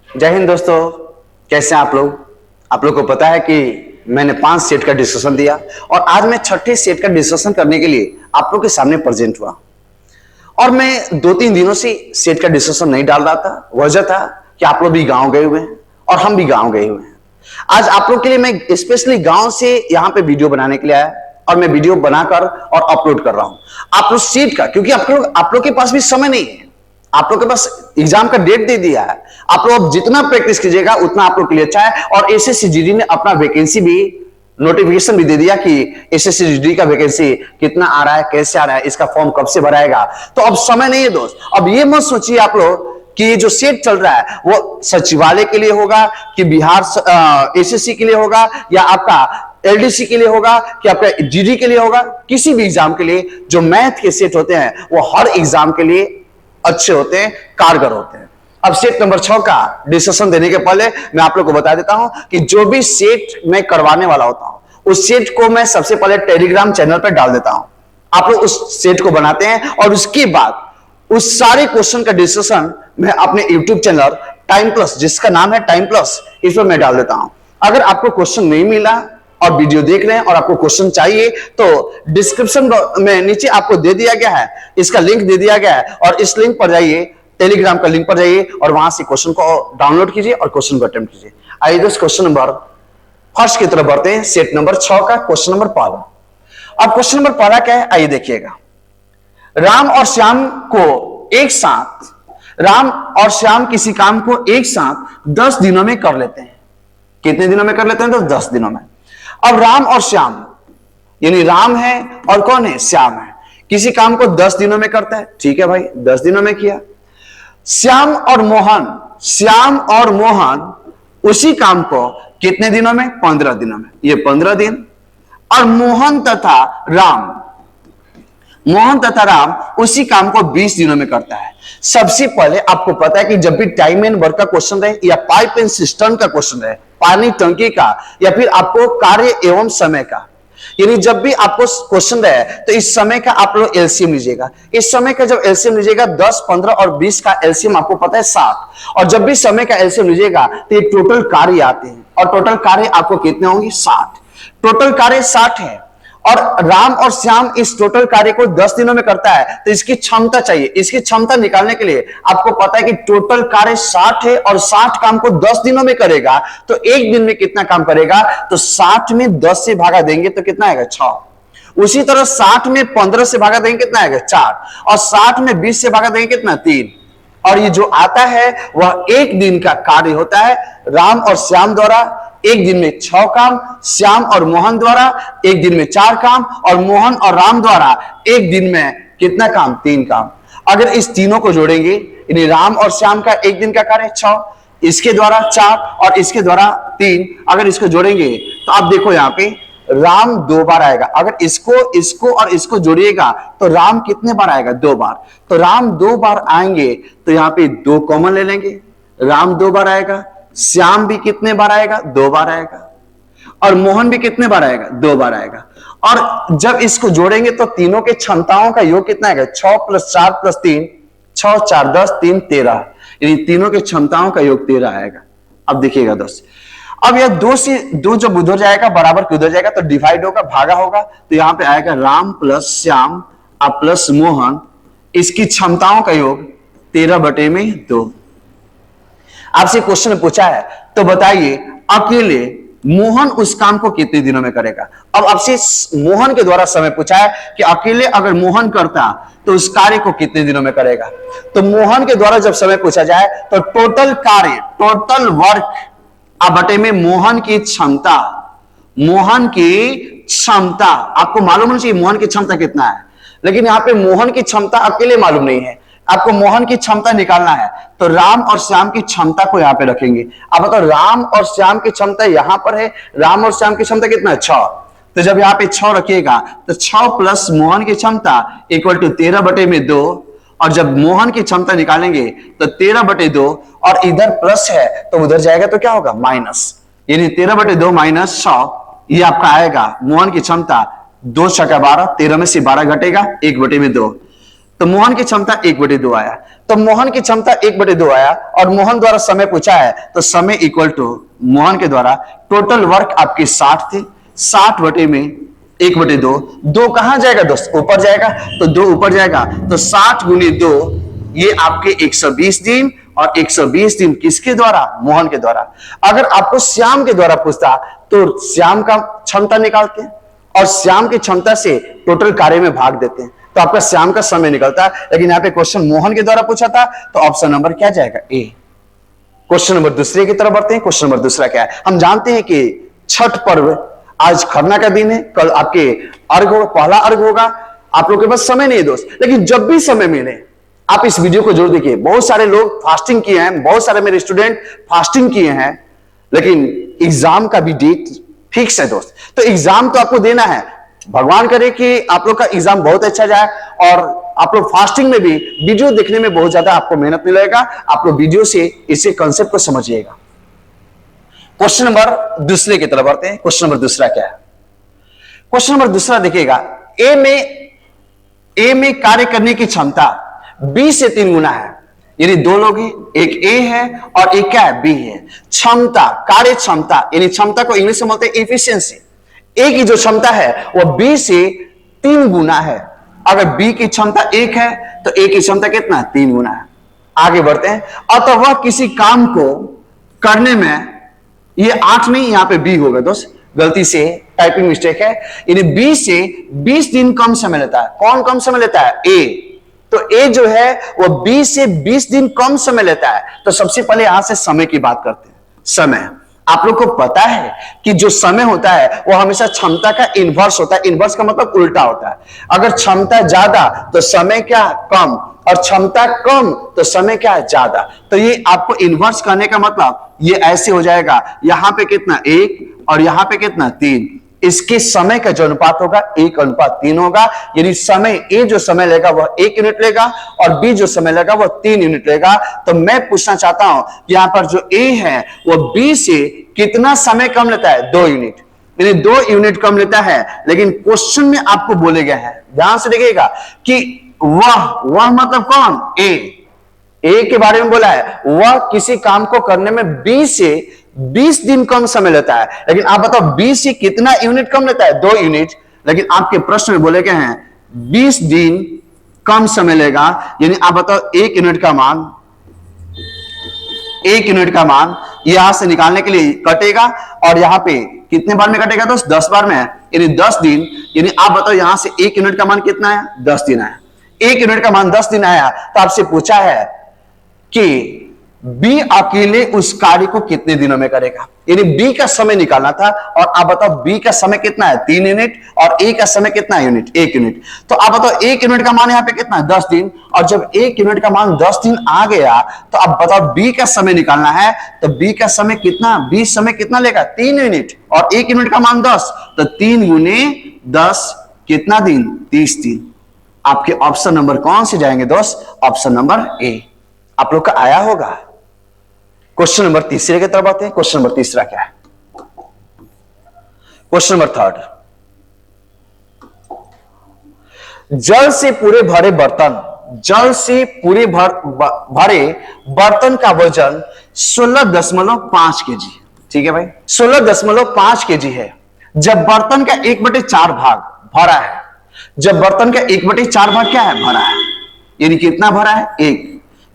जय हिंद दोस्तों, कैसे हैं आप लोग। आप लोग को पता है कि मैंने 5 सेट का डिस्कशन दिया और आज मैं छठे सेट का डिस्कशन करने के लिए आप लोग के सामने प्रेजेंट हुआ। और मैं 2-3 दिनों से सेट का डिस्कशन नहीं डाल रहा था। वजह था कि आप लोग भी गांव गए हुए हैं और हम भी गांव गए हुए हैं। आज आप लोग के लिए मैं स्पेशली गांव से यहां पे वीडियो बनाने के लिए आया और मैं वीडियो बनाकर और अपलोड कर रहा हूं आप लोग सेट का, क्योंकि आप लोग के पास भी समय नहीं है। आप लोग के पास एग्जाम का डेट दे दिया है। आप लोग जितना प्रैक्टिस कीजिएगा उतना आप लोग के लिए अच्छा है। और एसएससी जीडी ने अपना वैकेंसी भी नोटिफिकेशन भी दे दिया कि एसएससी जीडी का वैकेंसी कितना आ रहा है, कैसे आ रहा है, इसका फॉर्म कब से भराएगा। तो अब समय नहीं है दोस्त। अब ये मत सोचिए आप लोग कि ये जो सेट चल रहा है वो सचिवालय के लिए होगा कि बिहार एसएससी के लिए होगा या आपका एलडीसी के लिए होगा कि आपका जीडी के लिए होगा। किसी भी एग्जाम के लिए जो मैथ के सेट होते हैं वो हर एग्जाम के लिए अच्छे होते हैं, कारगर होते हैं। अब सेट नंबर 6 का डिस्कशन देने के पहले मैं आप लोग को बता देता हूं कि जो भी सेट मैं करवाने वाला होता हूं उस सेट को मैं सबसे पहले टेलीग्राम चैनल पर डाल देता हूं। आप लोग उस सेट को बनाते हैं और उसके बाद उस सारे क्वेश्चन का डिस्कशन मैं अपने यूट्यूब चैनल टाइम प्लस, जिसका नाम है टाइम प्लस, इस पर मैं डाल देता हूं। अगर आपको क्वेश्चन नहीं मिला और वीडियो देख रहे हैं और आपको क्वेश्चन चाहिए तो डिस्क्रिप्शन में नीचे आपको दे दिया गया है, इसका लिंक दे दिया गया है और इस लिंक पर जाइए, टेलीग्राम का लिंक पर जाइए और वहां से क्वेश्चन को डाउनलोड कीजिए और क्वेश्चन को अटेम्प्ट कीजिए। आइए दोस्त क्वेश्चन नंबर फर्स्ट की तरफ बढ़ते हैं। सेट नंबर 6 का क्वेश्चन नंबर 1। अब क्वेश्चन नंबर 1 क्या है, आइए देखिएगा। राम और श्याम किसी काम को एक साथ 10 दिनों में कर लेते हैं। कितने दिनों में कर लेते हैं? तो 10 दिनों में। अब राम और श्याम, यानी राम है और कौन है? श्याम है। किसी काम को 10 दिनों में करता है, ठीक है भाई, 10 दिनों में किया। श्याम और मोहन उसी काम को कितने दिनों में? 15 दिनों में। ये 15 दिन। और मोहन तथा राम उसी काम को 20 दिनों में करता है। सबसे पहले आपको पता है कि जब भी टाइम एंड वर्क का क्वेश्चन रहे या पाइप एंड सिस्टम का क्वेश्चन रहे, पानी टंकी का या फिर आपको कार्य एवं समय का, यानी जब भी आपको क्वेश्चन रहे तो इस समय का आप लोग एलसीएम लीजिएगा। इस समय का जब एलसीएम लीजिएगा 10, 15 और 20 का एलसीएम आपको पता है 60। और जब भी समय का एलसीएम लीजिएगा तो ये टोटल कार्य आते हैं और टोटल कार्य आपको कितने होंगे? 60। टोटल कार्य 60 है और राम और श्याम इस टोटल कार्य को 10 दिनों में करता है तो इसकी क्षमता चाहिए। इसकी क्षमता निकालने के लिए आपको पता है कि टोटल कार्य 60 है और 60 काम को 10 दिनों में करेगा तो एक दिन में कितना काम करेगा? तो 60 में 10 से भागा देंगे तो कितना आएगा? 6। उसी तरह 60 में 15 से भागा देंगे कितना आएगा? 4। और 60 में 20 से भागा देंगे कितना? 3। और ये जो आता है वह एक दिन का कार्य होता है। राम और श्याम द्वारा एक दिन में 6 काम, श्याम और मोहन द्वारा एक दिन में 4 काम और मोहन और राम द्वारा एक दिन में कितना काम? 3 काम। अगर इस तीनों को जोड़ेंगे, यानी राम और श्याम का एक दिन का कार्य 6, इसके द्वारा 4 और इसके द्वारा 3, अगर इसको जोड़ेंगे तो आप देखो यहां पे राम 2 बार आएगा। अगर इसको और इसको जोड़िएगा तो राम कितने बार आएगा? 2 बार। तो राम 2 बार आएंगे तो यहां पे 2 कॉमन ले लेंगे, राम 2 बार आएगा। श्याम भी कितने बार आएगा? 2 बार आएगा। और मोहन भी कितने बार आएगा? 2 बार आएगा। और जब इसको जोड़ेंगे तो तीनों के क्षमताओं का योग कितना आएगा? 6 + 4 + 3, 6, 4, 10, 3, 13, यानी तीनों के क्षमताओं का योग 13 आएगा। अब देखिएगा दोस्त, अब यह 2 से 2 जब उधर जाएगा बराबर के उधर जाएगा तो डिवाइड होगा, भागा होगा, तो यहां पे आएगा राम प्लस श्याम प्लस मोहन, इसकी क्षमताओं का योग 13/2। आपसे क्वेश्चन पूछा है तो बताइए अकेले मोहन उस काम को कितने दिनों में करेगा। अब आपसे मोहन के द्वारा समय पूछा है कि अकेले अगर मोहन करता तो उस कार्य को कितने दिनों में करेगा। तो मोहन के द्वारा जब समय पूछा जाए तो टोटल कार्य, टोटल वर्क बटे में मोहन की क्षमता आपको मालूम नहीं चाहिए मोहन की क्षमता कितना है, लेकिन यहां पे मोहन की क्षमता अकेले मालूम नहीं है, आपको मोहन की क्षमता निकालना है। तो राम और श्याम की क्षमता को यहां पे रखेंगे। अब बताओ राम और श्याम की क्षमता यहां पर है, राम और श्याम की क्षमता कितना है? 6। तो जब यहां पे 6 रखिएगा तो 6 प्लस मोहन की क्षमता = 13/2। और जब मोहन की क्षमता निकालेंगे तो 13/2 और इधर प्लस है तो उधर जाएगा तो क्या होगा? माइनस, यानी 13/2 माइनस 6, ये आपका आएगा मोहन की क्षमता 2 × 12, 13 में से 12 घटेगा 1/2। तो मोहन की क्षमता 1/2 आया। तो मोहन की क्षमता 1/2 आया और मोहन द्वारा समय पूछा है, तो समय इक्वल टू मोहन के द्वारा टोटल वर्क आपकी 60 थी, 60 बटे में 1/2। 2 कहां जाएगा दोस्त? ऊपर जाएगा, तो 2 ऊपर जाएगा, तो 60 गुनी 2 ये आपके 120 दिन, और 120 दिन किसके द्वारा? मोहन के द्वारा। अगर आपको श्याम के द्वारा पूछता तो श्याम का क्षमता निकालते हैं और श्याम की क्षमता से टोटल कार्य में भाग देते हैं, तो आपका श्याम का समय निकलता है। लेकिन यहां पे क्वेश्चन मोहन के द्वारा पूछा था, तो ऑप्शन नंबर क्या जाएगा? ए। क्वेश्चन नंबर दूसरे की तरफ बढ़ते हैं। क्वेश्चन नंबर दूसरा क्या है? हम जानते हैं कि छठ पर्व आज खरना का दिन है, कल आपके अर्घ होगा, पहला अर्घ होगा। आप लोग के पास समय नहीं है दोस्त, लेकिन जब भी समय मिले आप इस वीडियो को जरूर देखिए। बहुत सारे लोग फास्टिंग किए हैं, बहुत सारे मेरे स्टूडेंट फास्टिंग किए हैं, लेकिन एग्जाम का भी डेट फिक्स है दोस्त। तो एग्जाम तो आपको देना है। भगवान करे कि आप लोग का एग्जाम बहुत अच्छा जाए और आप लोग फास्टिंग में भी वीडियो देखने में बहुत ज्यादा आपको मेहनत मिलेगा। आप लोग वीडियो से इसे कंसेप्ट को समझिएगा। क्वेश्चन नंबर दूसरे की तरफ बढ़ते हैं। क्वेश्चन नंबर दूसरा क्या है? क्वेश्चन नंबर दूसरा देखिएगा, ए में कार्य करने की क्षमता बी से 3 गुना है। यानी 2 लोग हैं, एक ए है और एक क्या है? बी है। क्षमता, कार्य क्षमता, यानी क्षमता को इंग्लिश में बोलते हैं एफिशिएंसी। ए की जो क्षमता है वो बी से 3 गुना है। अगर बी की क्षमता 1 है तो ए की क्षमता कितना? 3 गुना है। आगे बढ़ते हैं। अतः वह किसी काम को करने में, ये 8 नहीं, यहां पे बी होगा दोस्त, गलती से टाइपिंग मिस्टेक है। यानी बी से 20 दिन कम समय लेता है। कौन कम समय लेता है? ए। तो ए जो है वो बी से 20 दिन कम समय लेता है। तो सबसे पहले यहां से समय की बात करते हैं। समय, आप लोग को पता है कि जो समय होता है वो हमेशा क्षमता का इनवर्स होता है। इनवर्स का मतलब उल्टा होता है। अगर क्षमता ज्यादा तो समय क्या? कम, और क्षमता कम तो समय क्या? ज्यादा। तो ये आपको इनवर्स करने का मतलब ये ऐसे हो जाएगा, यहां पे कितना? 1 और यहां पे कितना? 3। इसके समय का जो अनुपात होगा 1:3 होगा। यानी समय, ए जो समय लेगा वह 1 यूनिट लेगा और बी जो समय लेगा वह 3 यूनिट लेगा। तो मैं पूछना चाहता हूं, यहां पर जो ए है वह बी से कितना समय कम लेता है? 2 यूनिट, यानी 2 यूनिट कम लेता है। लेकिन क्वेश्चन में आपको बोले गए हैं, ध्यान से देखिएगा कि वह मतलब कौन? ए के बारे में बोला है, वह किसी काम को करने में बी से 20 दिन कम समय लेता है। लेकिन आप बताओ बी से कितना यूनिट कम लेता है? 2 यूनिट। लेकिन आपके प्रश्न में बोले गए हैं 20 दिन कम समय लेगा। यानी आप बताओ 1 यूनिट का मान, 1 यूनिट का मान यहां से निकालने के लिए कटेगा, और यहां पे कितने बार में कटेगा दोस्त? 10 बार में, यानी 10 दिन। यानी आप बताओ यहां से 1 यूनिट का मान कितना आया? 10 दिन आया। 1 यूनिट का मान 10 दिन आया। तो आपसे पूछा है कि बी अकेले उस कार्य को कितने दिनों में करेगा। यानी बी का समय निकालना था, और आप बताओ बी का समय कितना है? 3 यूनिट, और ए का समय कितना यूनिट? 1 यूनिट। तो आप बताओ 1 यूनिट का मान यहां पे कितना? 10 दिन। और जब 1 यूनिट का मान 10 दिन आ गया तो आप बताओ बी का समय निकालना है, तो बी का समय कितना? बी समय कितना लेगा? 3 यूनिट, और 1 यूनिट का मान 10, तो 3 गुने 10 कितना दिन? 30 दिन। आपके ऑप्शन नंबर कौन से जाएंगे दोस्त? ऑप्शन नंबर ए आप लोग का आया होगा। क्वेश्चन नंबर तीसरे की तरफ आते हैं। क्वेश्चन नंबर तीसरा क्या है? क्वेश्चन नंबर 3, जल से पूरे भरे बर्तन, जल से पूरे भरे बर्तन का वजन 16.5 केजी। ठीक है भाई, 16.5 केजी है। जब बर्तन का 1/4 भाग भरा है, जब बर्तन का 1/4 भाग क्या है? भरा है। यानी कितना भरा है? 1।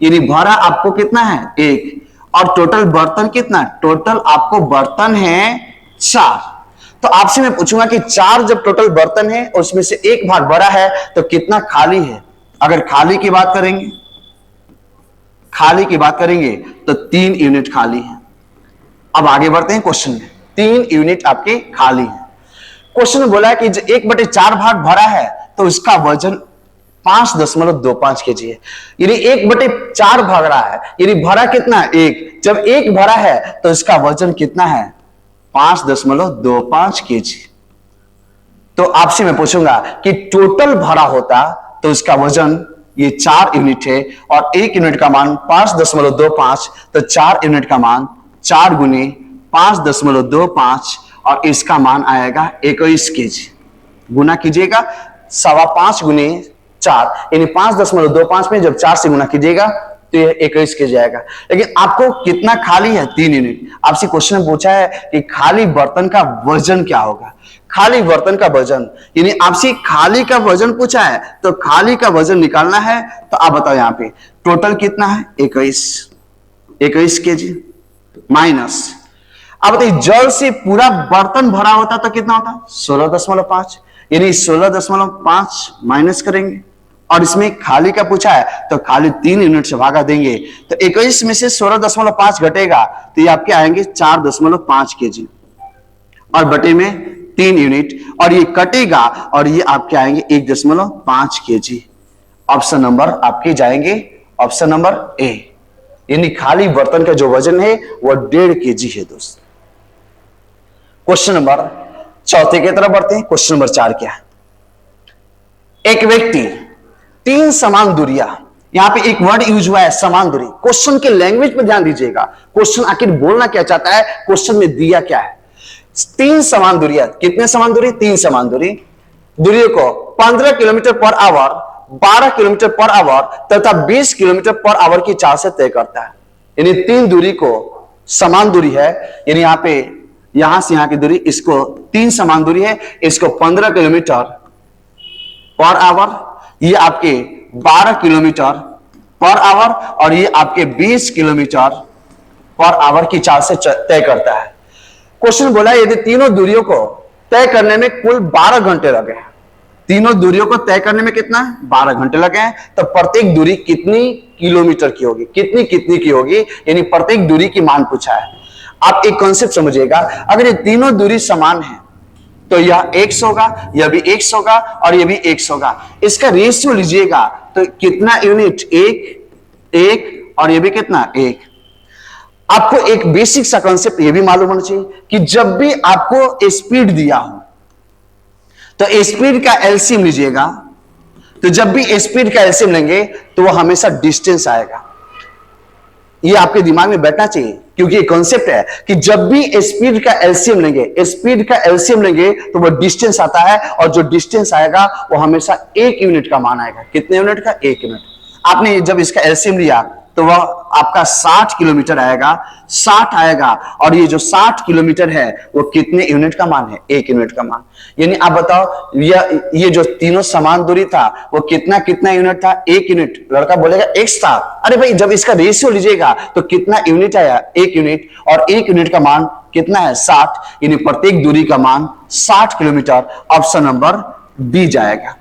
यानी भरा आपको कितना है? 1। और टोटल बर्तन कितना? टोटल आपको बर्तन है 4। तो आपसे मैं पूछूंगा कि 4 जब टोटल बर्तन है और उसमें से 1 भाग भरा है तो कितना खाली है? अगर खाली की बात करेंगे, खाली की बात करेंगे तो 3 यूनिट खाली है। अब आगे बढ़ते हैं क्वेश्चन में। 3 यूनिट आपके खाली है। क्वेश्चन में बोला है कि 1/4 भाग भरा है तो उसका वजन 5.25 केजी है। यानी 1/4 भाग रहा है, यानी भरा कितना है? 1। जब 1 भरा है तो इसका वजन कितना है? 5.25 केजी। तो आपसे मैं पूछूंगा कि टोटल भरा होता तो इसका वजन ये 4 यूनिट है, और 1 यूनिट का मान 5.25, तो 4 यूनिट का मान 4 गुने 5.25, और इसका मान आएगा 21 केजी। गुना कीजिएगा, 5.25 गुने 4, यानी 5.25 में जब 4 से गुना कीजिएगा तो ये 21 के जाएगा। लेकिन आपको कितना खाली है? 3 यूनिट। आपसे क्वेश्चन में पूछा है कि खाली बर्तन का वजन क्या होगा। खाली बर्तन का वजन, यानी आपसे खाली का वजन पूछा है तो खाली का वजन निकालना है। तो आप बताओ यहाँ पे टोटल कितना है? 21 केजी माइनस, अब बताइए जल से पूरा बर्तन भरा होता तो कितना होता? 16.5, यानी 16.5 माइनस करेंगे और इसमें खाली का पूछा है तो खाली 3 यूनिट से भागा देंगे तो 21 में से 16.5 घटेगा तो ये आपके आएंगे 4.5 केजी और बटे में 3 यूनिट और ये कटेगा और ये आपके आएंगे 1.5 केजी। ऑप्शन नंबर आपके जाएंगे ऑप्शन नंबर ए, यानी खाली बर्तन का जो वजन है वो 1.5 केजी है दोस्त। क्वेश्चन नंबर 4 की तरफ बढ़ते हैं। क्वेश्चन नंबर 4 क्या है? एक व्यक्ति 3 समान दूरियां, यहां पे एक वर्ड यूज हुआ है समान दूरी। क्वेश्चन के लैंग्वेज पर ध्यान दीजिएगा, क्वेश्चन आखिर बोलना क्या चाहता है, क्वेश्चन में दिया क्या है। 3 समान दूरियां, कितने समान दूरी? 3 समान दूरियों को 15 kilometre per hour, 12 kilometre per hour तथा 20 किलोमीटर पर आवर की चाल से तय करता है। यानी 3 दूरी को समान दूरी है, यानी यहां पे यहां से यहां की दूरी, इसको 3 समान दूरी है, इसको 15 किलोमीटर पर आवर, ये आपके 12 किलोमीटर पर आवर और ये आपके 20 किलोमीटर पर आवर की चाल से तय करता है। क्वेश्चन बोला यदि तीनों दूरियों को तय करने में कुल 12 घंटे लगे, तीनों दूरियों को तय करने में कितना? 12 घंटे लगे हैं, तो प्रत्येक दूरी कितनी किलोमीटर की होगी? कितनी की होगी, यानी प्रत्येक दूरी की मान पूछा है। आप एक कॉन्सेप्ट समझिएगा, अगर ये तीनों दूरी समान है तो यह x होगा, यह भी x होगा और यह भी x होगा। इसका रेशियो लीजिएगा तो कितना यूनिट? 1 और यह भी कितना? 1। आपको एक बेसिक सा कॉन्सेप्ट यह भी मालूम होना चाहिए कि जब भी आपको स्पीड दिया हो तो स्पीड का एलसीएम लीजिएगा, तो जब भी स्पीड का एलसीएम लेंगे तो वह हमेशा डिस्टेंस आएगा। ये आपके दिमाग में बैठना चाहिए, क्योंकि ये कॉन्सेप्ट है कि जब भी स्पीड का एलसीएम लेंगे तो वो डिस्टेंस आता है और जो डिस्टेंस आएगा वो हमेशा 1 यूनिट का मान आएगा। कितने यूनिट का? 1 यूनिट। आपने जब इसका एलसीएम लिया तो वह आपका 60 किलोमीटर आएगा, 60 आएगा और ये जो 60 किलोमीटर है वो कितने यूनिट का मान है? 1 यूनिट का मान। यानी आप बताओ ये जो तीनों समान दूरी था वो कितना यूनिट था? 1 यूनिट। लड़का बोलेगा x था, अरे भाई जब इसका रेशियो लीजिएगा तो कितना यूनिट आया? 1 यूनिट और 1 यूनिट का मान कितना है? 60, यानी प्रत्येक दूरी का मान 60 किलोमीटर। ऑप्शन नंबर बी जाएगा।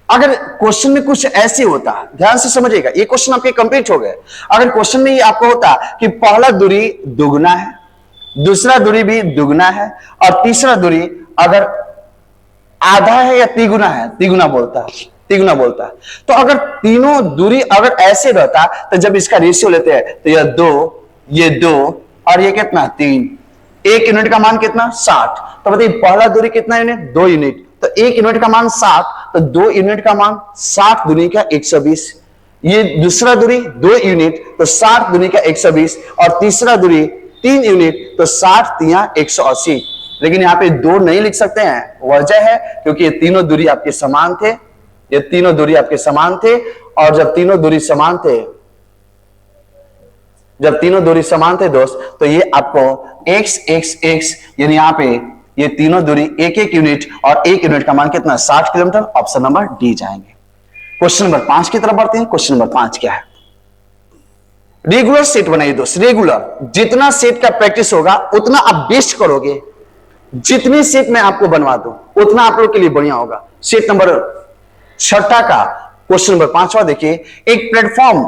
अगर क्वेश्चन में कुछ ऐसे होता, ध्यान से समझिएगा, ये क्वेश्चन आपके कंप्लीट हो गए। अगर क्वेश्चन में ये आपको होता कि पहला दूरी दुगना है, दूसरा दूरी भी दुगना है और तीसरा दूरी अगर आधा है या तिगुना है, तिगुना बोलता है। तो अगर तीनों दूरी अगर ऐसे रहता तो जब इसका रेशियो लेते हैं तो ये 2 और ये कितना? 3। 1 यूनिट का मान कितना? 60। तो बताइए पहला दूरी कितना यूनिट? 2 यूनिट। तो 1 यूनिट का मान 60, तो 2 यूनिट का मान 60 दूनी का 120। ये दूसरा दूरी 2 यूनिट तो 60 दूनी का 120 और तीसरा दूरी 3 यूनिट तो 60 तिया 180। लेकिन यहाँ पे 2 नहीं लिख सकते हैं, वजह है क्योंकि ये तीनों दूरी आपके समान थे, और जब तीनों दूरी समान थे दोस्त, तो ये आपको x यानी यहाँ पे ये तीनों दूरी 1 यूनिट और 1 यूनिट का मान कितना? 60 किलोमीटर। ऑप्शन नंबर डी जाएंगे। क्वेश्चन नंबर 5 की तरफ बढ़ते हैं। क्वेश्चन नंबर 5 क्या है? रेगुलर सेट बनाइए दोस्त। रेगुलर, जितना सेट का प्रैक्टिस होगा उतना आप बेस्ट करोगे। जितने सेट मैं आपको बनवा दूं उतना आप लोग के लिए बढ़िया होगा। सेट नंबर 6 का क्वेश्चन नंबर 5वां देखिए। एक प्लेटफॉर्म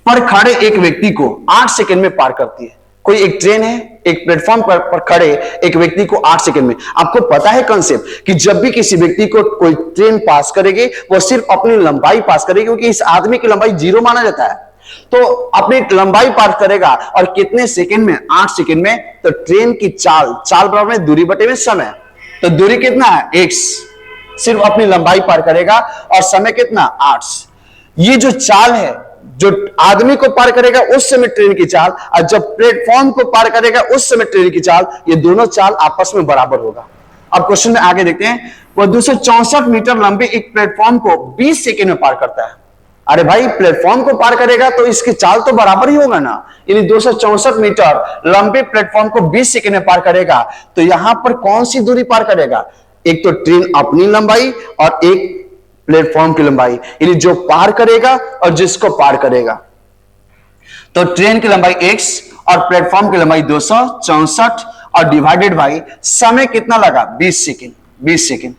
पर खड़े एक व्यक्ति को 8 सेकंड में पार करती है। कोई एक ट्रेन है, एक प्लेटफॉर्म पर खड़े एक व्यक्ति को 8 सेकंड में। आपको पता है कॉन्सेप्ट कि जब भी किसी व्यक्ति को कोई ट्रेन पास करेगी वो सिर्फ अपनी लंबाई पास करेगी, क्योंकि इस आदमी की लंबाई 0 माना जाता है। तो अपनी लंबाई पार करेगा और कितने सेकंड में? 8 सेकंड में। तो ट्रेन की चाल बराबर है दूरी बटे में समय। तो दूरी कितना है? x। सिर्फ अपनी लंबाई पार करेगा और समय कितना? 8। ये जो चाल है, जो आदमी को पार करेगा उस समय ट्रेन की चाल, और जब प्लेटफॉर्म को पार करेगा उस समय ट्रेन की चाल, ये दोनों चाल आपस में बराबर होगा। अब क्वेश्चन में आगे देखते हैं, वो 264 मीटर लंबे एक प्लेटफॉर्म को 20 सेकेंड में पार करता है। अरे भाई, प्लेटफॉर्म को पार करेगा तो इसकी चाल तो बराबर ही होगा ना, यानी 264 मीटर लंबे प्लेटफॉर्म को 20 सेकेंड में पार करेगा, तो यहां पर कौन सी दूरी पार करेगा? एक तो ट्रेन अपनी लंबाई और एक प्लेटफॉर्म की लंबाई, यानी जो पार करेगा और जिसको पार करेगा। तो ट्रेन की लंबाई x और प्लेटफॉर्म की लंबाई 264 और डिवाइडेड बाई समय कितना लगा? 20 सेकेंड। 20 सेकेंड।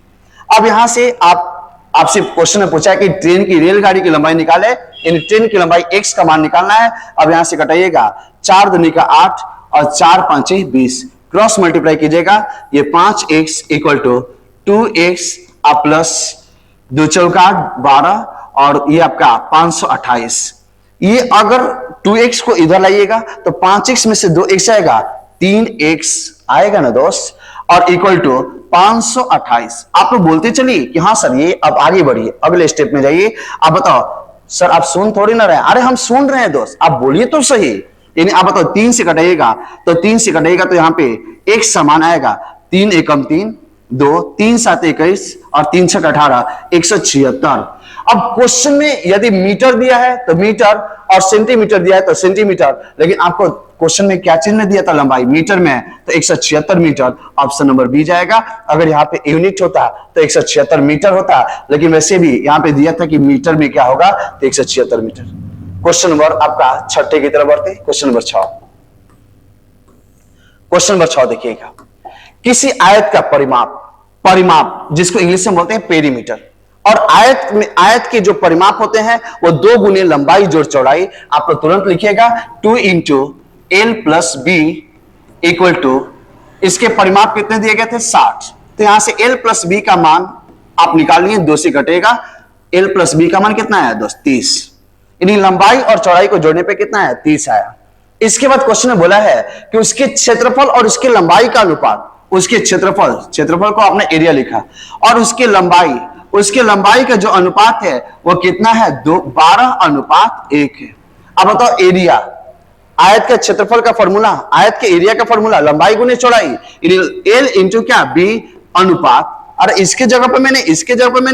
अब यहां से आपसे क्वेश्चन में पूछा है कि ट्रेन की रेलगाड़ी की लंबाई निकाले, यानी ट्रेन की लंबाई x का मान निकालना है। अब यहां से घटाइएगा, 4 दूनी का 8 और 4 5 20, क्रॉस मल्टीप्लाई कीजिएगा, ये 5x equal to 2x plus 2 चौका 12 और ये आपका 528। ये अगर 2x को इधर लाइएगा तो 5x में से 2x आएगा, 3x आएगा ना दोस्त, और इक्वल टू 528। आप लोग बोलते चलिए कि हाँ सर ये अब आगे बढ़िए, अगले स्टेप में जाइए। आप बताओ सर, आप सुन थोड़ी ना रहे? अरे हम सुन रहे हैं दोस्त, आप बोलिए तो सही। यानी आप बताओ 3 से कटाइएगा तो 3 से कटाइएगा तो यहाँ पे एक समान आएगा, 3 एकम 3 2, 3 7 21 और 3 6 18, 176। अब क्वेश्चन में यदि मीटर दिया है तो मीटर और सेंटीमीटर दिया है तो सेंटीमीटर, लेकिन आपको क्वेश्चन में क्या चिन्ह दिया था? लंबाई मीटर में, तो 176 मीटर। ऑप्शन नंबर बी जाएगा। अगर यहाँ पे यूनिट होता तो 176 मीटर होता, लेकिन वैसे भी यहाँ पे दिया था कि मीटर में क्या होगा, तो 176 मीटर। क्वेश्चन नंबर आपका छठे की तरफ बढ़ते, क्वेश्चन नंबर 6। क्वेश्चन नंबर 6 देखिएगा, किसी आयत का परिमाप जिसको इंग्लिश में बोलते हैं पेरीमीटर, और आयत के जो परिमाप होते हैं वो 2 गुने लंबाई जोड़ चौड़ाई। आप लोग तुरंत लिखिएगा 2 into L plus B equal to, इसके परिमाप कितने दिए गए थे? 60। तो यहां से एल प्लस बी का मान आप निकालिए, 2 से घटेगा। एल प्लस बी का मान कितना आया दोस्त? 30। यानी लंबाई और चौड़ाई को जोड़ने पे कितना आया? 30 आया। इसके बाद क्वेश्चन में बोला है कि उसके क्षेत्रफल और उसकी लंबाई का अनुपात, उसके क्षेत्रफल को आपने एरिया लिखा, और उसके लंबाई का जो अनुपात है वो कितना है? 12:1 है। अब बताओ एरिया, आयत का क्षेत्रफल का फॉर्मूला, आयत के एरिया का फॉर्मूला लंबाई गुने चौड़ाई, एल इंटू क्या? बी अनुपात। और इसके जगह पे मैंने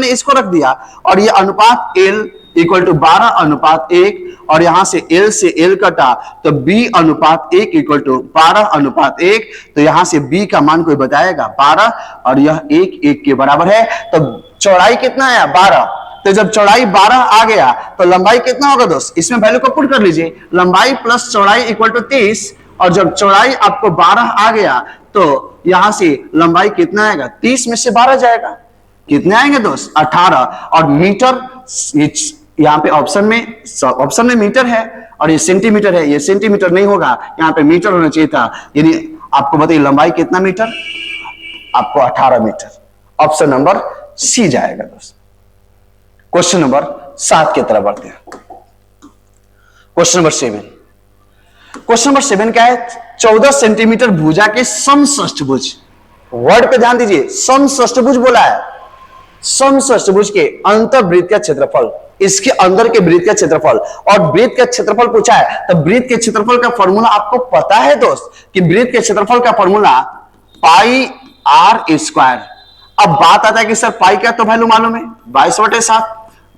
इसको रख दिया, और ये अनुपात एल इक्वल टू 12:1, और यहां से एल से एल कटा तो बी अनुपात 1 इक्वल टू 12:1। तो यहां से बी का मान कोई बताएगा? 12, और यह 1 के बराबर है। तो चौड़ाई कितना आया? 12। तो जब चौड़ाई 12 आ गया तो लंबाई कितना होगा दोस्त? इसमें वैल्यू को पुट कर लीजिए, लंबाई प्लस चौड़ाई इक्वल टू 30, और जब चौड़ाई आपको 12 आ गया तो यहां से लंबाई कितना आएगा? 30 में से 12 जाएगा, कितने आएंगे दोस्त? 18। और मीटर, यहां पे ऑप्शन में मीटर है और ये सेंटीमीटर है, ये सेंटीमीटर नहीं होगा, यहां पे मीटर होना चाहिए था। यानी आपको बताइए लंबाई कितना मीटर? आपको 18 मीटर। ऑप्शन नंबर सी जाएगा दोस्त। क्वेश्चन नंबर 7 की तरफ बढ़ते हैं। क्वेश्चन नंबर 7 क्या है? 14 सेंटीमीटर भुजा के समषष्ठभुज, वर्ड पे ध्यान दीजिए, समषष्ठभुज बोला है। समषष्ठभुज के अंतर्वृत्त का क्षेत्रफल, इसके अंदर के वृत्त का क्षेत्रफल, और वृत्त का क्षेत्रफल पूछा है तो वृत्त के क्षेत्रफल का फॉर्मूला आपको पता है दोस्त, कि वृत्त के क्षेत्रफल का फॉर्मूला पाई आर स्क्वायर। अब बात आता है कि सर पाई का तो वैल्यू मालूम है 22/7।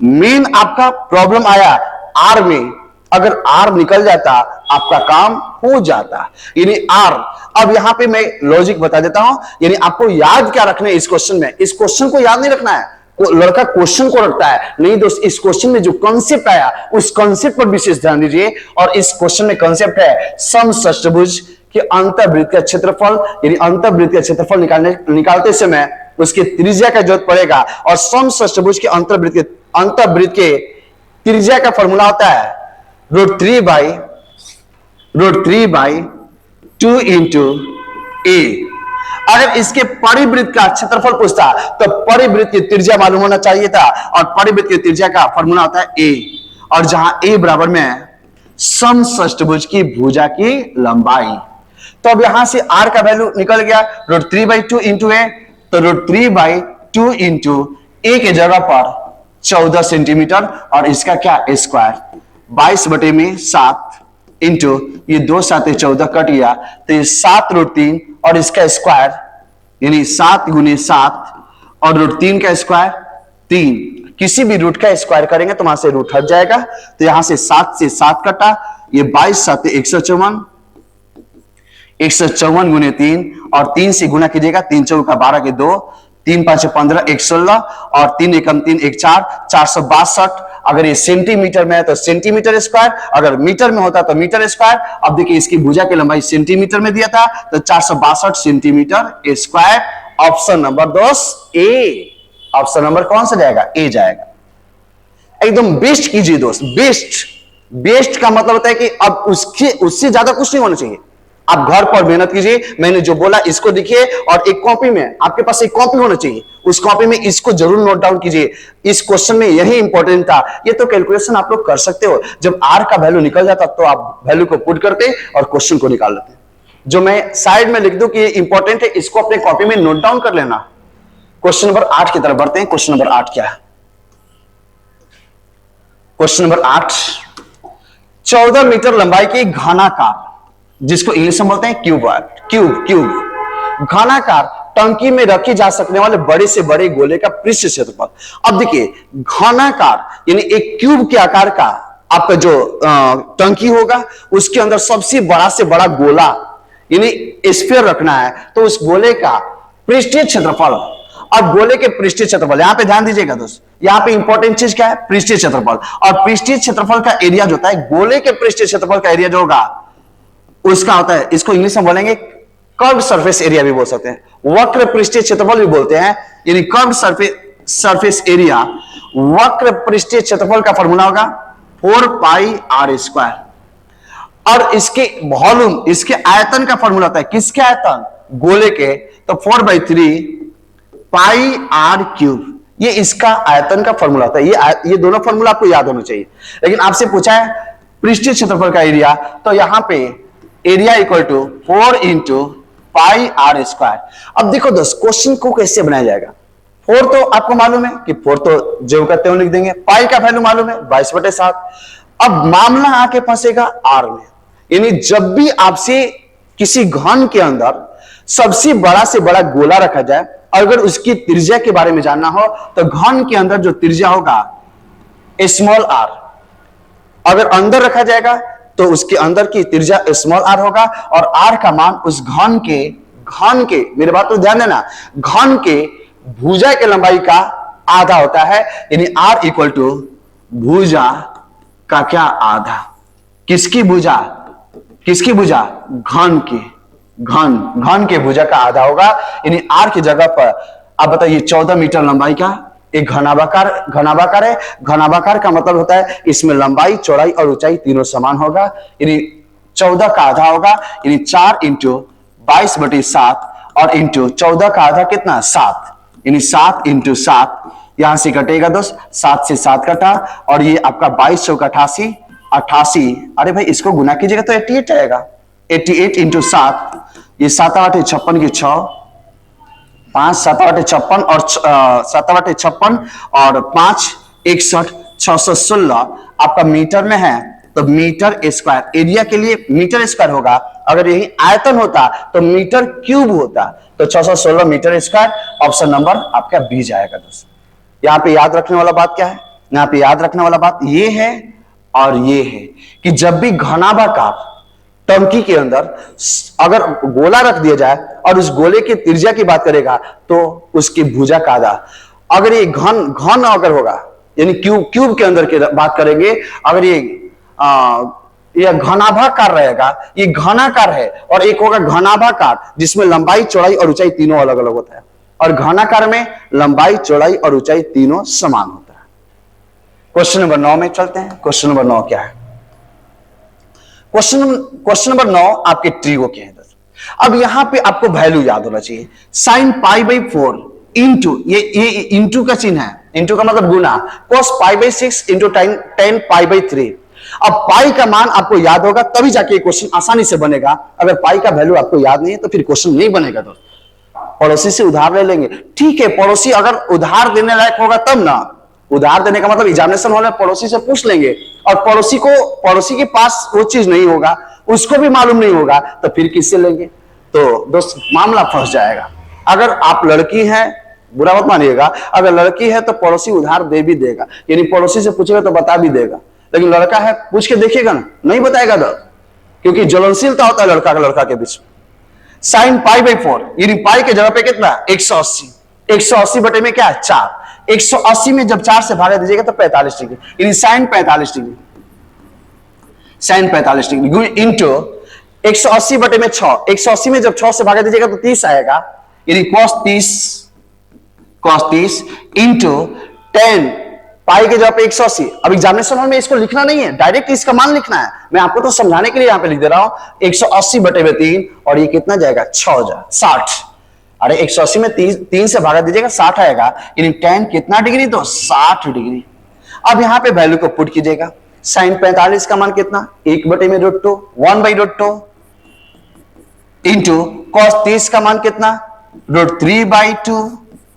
मेन आपका प्रॉब्लम आया आर में, अगर आर निकल जाता आपका काम हो जाता, यानी आर। अब यहां पे मैं लॉजिक बता देता हूं, यानी आपको याद क्या रखना है इस क्वेश्चन में? इस क्वेश्चन को याद नहीं रखना है, लड़का क्वेश्चन को रखता है नहीं दोस्त। इस क्वेश्चन में जो कॉन्सेप्ट आया उस कॉन्सेप्ट पर विशेष ध्यान दीजिए। और इस क्वेश्चन में कॉन्सेप्ट है समषष्ठभुज के अंतर्वृत्त का क्षेत्रफल, यानी अंतर्वृत्त का क्षेत्रफल निकालते समय उसके त्रिज्या का जरूरत पड़ेगा। और समषष्ठभुज के अंतर्वृत्त के त्रिज्या का फॉर्मूला होता है √3/2 इंटू ए। अगर इसके परिवृत्त का क्षेत्रफल पूछता तो परिवृत्त की त्रिज्या मालूम होना चाहिए था, और परिवृत्त की त्रिज्या का फॉर्मूला होता है ए, और जहां ए बराबर में समषष्ठभुज की भुजा की लंबाई। तो अब यहां से r का वैल्यू निकल गया √3/2 इंटू ए, तो √3/2 इंटू ए के जगह पर 14 सेंटीमीटर, और इसका क्या? स्क्वायर 22/7 इंटू ये 2 7 14 कट गया, तो ये 7√3 और इसका स्क्वायर यानी 7 गुने 7 और रूट 3 का स्क्वायर 3, किसी भी रूट का स्क्वायर करेंगे तो वहां से रूट हट जाएगा, तो यहां से 7 से 7 कटा, ये 22 7 154, 154 गुने 3 और 3 से गुना कीजिएगा, 3 चौका 12 के 2, 3 5 15 116 और 3 एकम 3 1 4, 462। अगर ये सेंटीमीटर में है तो सेंटीमीटर स्क्वायर, अगर मीटर में होता तो मीटर स्क्वायर। अब देखिए इसकी भुजा की लंबाई सेंटीमीटर में दिया था तो 462 सेंटीमीटर स्क्वायर। ऑप्शन नंबर 2 ए। ऑप्शन नंबर कौन सा जाएगा? ए जाएगा। एकदम बेस्ट कीजिए दोस्त, बेस्ट। बेस्ट का मतलब होता है कि अब उससे ज्यादा कुछ नहीं होना चाहिए। आप घर पर मेहनत कीजिए, मैंने जो बोला इसको देखिए, और एक कॉपी में, आपके पास एक कॉपी होना चाहिए, उस कॉपी में इसको जरूर नोट डाउन कीजिए। इस क्वेश्चन में यही इंपॉर्टेंट था। ये तो कैलकुलेशन आप लोग कर सकते हो, जब आर का वैल्यू निकल जाता तो आप वैल्यू को पुट करते और क्वेश्चन को निकाल लेते। जो मैं साइड में लिख दूं कि ये इंपॉर्टेंट है, इसको अपने कॉपी में नोट डाउन कर लेना। क्वेश्चन नंबर 8 की तरफ बढ़ते हैं। क्वेश्चन नंबर 8 क्या है? क्वेश्चन नंबर 8, 14 मीटर लंबाई की घनाकार, जिसको इंग्लिश में बोलते हैं क्यूब घनाकार टंकी में रखी जा सकने वाले बड़े से बड़े गोले का पृष्ठ क्षेत्रफल। अब देखिए घनाकार यानी एक क्यूब के आकार का आपका जो टंकी होगा, उसके अंदर सबसे बड़ा से बड़ा गोला यानी स्फीयर रखना है, तो उस गोले का पृष्ठीय क्षेत्रफल। अब गोले के पृष्ठीय क्षेत्रफल, यहां पे ध्यान दीजिएगा दोस्त, यहां पे इंपॉर्टेंट चीज क्या है? पृष्ठीय क्षेत्रफल। और पृष्ठीय क्षेत्रफल का एरिया जो होता है, गोले के पृष्ठीय क्षेत्रफल का एरिया जो होगा उसका होता है, इसको इंग्लिश में बोलेंगे कर्व सरफेस एरिया भी बोल सकते हैं, वक्र पृष्ठीय क्षेत्रफल भी बोलते हैं, यानी कर्व सरफेस एरिया। वक्र पृष्ठीय क्षेत्रफल का फॉर्मूला होगा 4 पाई आर स्क्वायर। और इसके वॉल्यूम, इसके आयतन का फॉर्मूला होता है, किसके आयतन? गोले के, तो 4/3 पाई आर क्यूब, ये इसका आयतन का फॉर्मूला होता है। ये दोनों फॉर्मूला आपको याद होना चाहिए। लेकिन आपसे पूछा है पृष्ठीय क्षेत्रफल का एरिया, तो यहां पे area equal to 4 into pi r square. अब देखो दोस्त, क्वेश्चन को कैसे बनाया जाएगा? 4 तो आपको मालूम है कि 4 तो जो कहते हैं लिख देंगे, पाई का वैल्यू मालूम है 22/7। अब मामला आके फंसेगा आर में, यानी जब भी आपसे किसी घन के अंदर सबसे बड़ा से बड़ा गोला रखा जाए, अगर उसकी त्रिज्या के बारे में जानना हो तो घन के अंदर जो त्रिज्या होगा स्मॉल आर, अगर अंदर रखा जाएगा तो उसके अंदर की त्रिज्या स्मॉल आर होगा, और आर का मान उस घन के मेरे बात तो ध्यान देना, घन के भुजा के लंबाई का आधा होता है, यानी आर इक्वल टू भुजा का क्या? आधा। किसकी भुजा? घन के भुजा का आधा होगा, यानी आर की जगह पर आप बताइए 14 मीटर लंबाई का एक घनाभाकार है। घनाभाकार का मतलब होता है इसमें लंबाई, चौड़ाई और ऊंचाई तीनों समान होगा, यानी 14 का आधा होगा, यानी 4 इंटू 22/7 और इंटू 14 का आधा कितना? 7, यानी 7 इंटू 7, यहां से कटेगा दोस्त, 7 से 7 कटा, और ये आपका 22 चौका 88। अरे भाई इसको गुना कीजिएगा तो 88 आएगा। 88 इंटू 7, ये 7 8 56 की 6, 5 7 8 56 और 7 8 56 और 5 61 616 आपका मीटर में है, तो मीटर स्क्वायर। एरिया के लिए मीटर स्क्वायर होगा, अगर यही आयतन होता तो मीटर क्यूब होता, तो 616 मीटर स्क्वायर। ऑप्शन नंबर आपका बी जाएगा दोस्त। यहां पे याद रखने वाला बात क्या है? यहां पे याद रखने वाला बात ये है और ये है कि जब भी घनाभाकार टंकी के अंदर अगर गोला रख दिया जाए और उस गोले की त्रिज्या की बात करेगा तो उसकी भुजा का आधा, अगर ये घन अगर होगा, यानी क्यूब के अंदर की बात करेंगे, अगर ये घनाभाकार रहेगा, ये घनाकार है, और एक होगा घनाभाकार जिसमें लंबाई, चौड़ाई और ऊंचाई तीनों अलग अलग होता है, और घनाकार में लंबाई, चौड़ाई और ऊंचाई तीनों समान होता है। क्वेश्चन नंबर 9 में चलते हैं। क्वेश्चन नंबर 9 क्या है? क्वेश्चन नंबर 9 आपके ट्रिगो के हैं। अब यहां पे आपको वैल्यू याद होना चाहिए, sin π/4 इंटू, ये इंटू का चिन्ह है, इंटू का मतलब गुना, cos π/6 इंटू tan π/3। अब पाई का मान आपको याद होगा तभी जाके क्वेश्चन आसानी से बनेगा। अगर पाई का वैल्यू आपको याद नहीं है तो फिर क्वेश्चन नहीं बनेगा। दोस्त पड़ोसी से उधार ले लेंगे, ठीक है, पड़ोसी अगर उधार देने लायक होगा तब ना, उधार देने का मतलब एग्जामिनेशन हॉल में पड़ोसी से पूछ लेंगे, और पड़ोसी के पास वो चीज नहीं होगा, उसको भी मालूम नहीं होगा, तो फिर किससे लेंगे? तो दोस्त मामला फंस जाएगा। अगर आप लड़की हैं, बुरा मत मानिएगा, अगर लड़की है तो पड़ोसी उधार दे भी देगा, यानी पड़ोसी से पूछेगा तो बता भी देगा। लेकिन लड़का है, पूछ के देखिएगा ना, नहीं बताएगा दर्द, क्योंकि ज्वलनशीलता होता है लड़का के बीच में। साइन पाई बाई 4, यानी पाई के जगह पे कितना 180, 180 बटे में क्या है 4, 180 में जब 4 से भागा दीजिएगा तो 45 डिग्री, यानी sine 45 degree, sine 45 degree into 180 बटे में 6, 180 में जब 6 से भागा दीजिएगा तो 30 आएगा, यानी cos 30 इंटू 10 पाई के जगह पे 180। अब एग्जामिनेशन हॉल में इसको लिखना नहीं है, डायरेक्ट इसका मान लिखना है, मैं आपको तो समझाने के लिए यहां पे लिख दे रहा हूं। 180 बटे में 3 और ये कितना जाएगा 6 हो जाए 60। अरे 180 में 3 से भागा दीजिएगा 60 आएगा, यानी tan कितना डिग्री तो 60 डिग्री। अब यहां पे वैल्यू को पुट कीजिएगा, साइन 45 का मान कितना 1 बटे में √2 1/√2 इंटू cos 30 का मान कितना √3/2,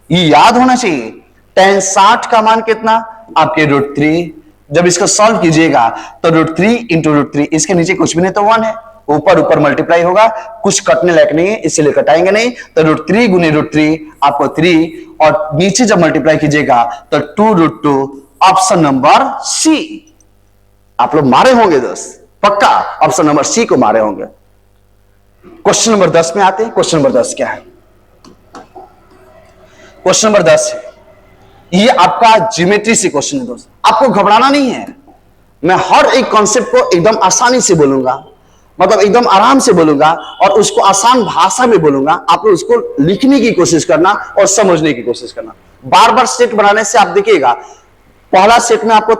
ये याद होना चाहिए। tan 60 का मान कितना आपके √3, जब इसको सॉल्व कीजिएगा तो √3 इंटू √3, इसके नीचे कुछ भी नहीं तो 1 है, ऊपर ऊपर मल्टीप्लाई होगा, कुछ कटने लायक नहीं है इसीलिए कटाएंगे नहीं, तो √3 गुने √3 आपको 3, और नीचे जब मल्टीप्लाई कीजिएगा तो 2√2, ऑप्शन नंबर सी। आप लोग मारे होंगे दोस्त, पक्का ऑप्शन नंबर सी को मारे होंगे। क्वेश्चन नंबर 10 में आते हैं। क्वेश्चन नंबर 10 क्या है? क्वेश्चन नंबर 10 है, ये आपका ज्योमेट्री से क्वेश्चन है दोस्त, आपको घबराना नहीं है, मैं हर एक कॉन्सेप्ट को एकदम आसानी से बोलूंगा, मतलब एकदम आराम से बोलूंगा और उसको आसान भाषा में बोलूंगा। आप लोग उसको लिखने की कोशिश करना और समझने की कोशिश करना। बार बार सेट बनाने से आप देखिएगा, पहला सेट में आपको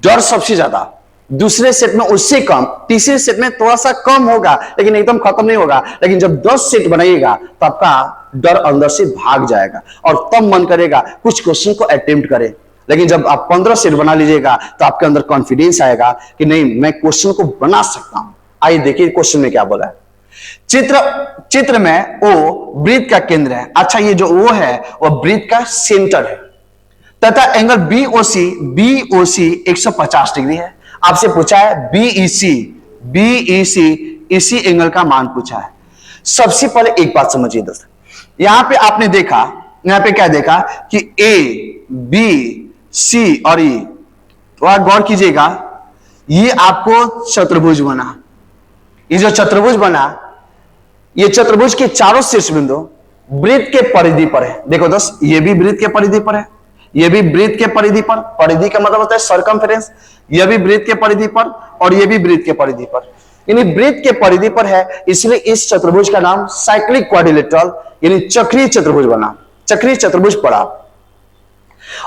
डर सबसे ज्यादा, दूसरे सेट में उससे कम, तीसरे सेट में थोड़ा सा कम होगा लेकिन एकदम खत्म नहीं होगा। लेकिन जब 10 सेट बनाइएगा तो आपका डर अंदर से भाग जाएगा और तब मन करेगा कुछ क्वेश्चन को अटेम्प्ट करें। लेकिन जब आप 15 सेट बना लीजिएगा तो आपके अंदर कॉन्फिडेंस आएगा कि नहीं, मैं क्वेश्चन को बना सकता हूं। आइए देखिए क्वेश्चन में क्या बोला है। चित्र में ओ वृत्त का केंद्र है। अच्छा, ये जो ओ है वह वृत्त का सेंटर है तथा एंगल बीओसी 150 डिग्री है। आपसे पूछा है बीईसी इसी एंगल का मान पूछा है। सबसे पहले एक बात समझिए दोस्तों, यहां पे आपने देखा, यहां पे क्या देखा कि ए बी सी और ई, तो गौर कीजिएगा, ये आपको चतुर्भुज बना। ये जो चतुर्भुज बना, ये चतुर्भुज के चारों शीर्ष बिंदु वृत्त के परिधि पर है। देखो दोस्त, ये भी वृत्त के परिधि पर है, ये भी वृत्त के परिधि पर, परिधि का मतलब होता है सर्कमफेरेंस, यह भी वृत्त के परिधि पर और यह भी वृत्त के परिधि पर, यानी वृत्त के परिधि पर है, इसलिए इस चतुर्भुज का नाम साइक्लिक क्वाड्रिलेटरल यानी चक्रीय चतुर्भुज बना, चक्रीय चतुर्भुज पड़ा।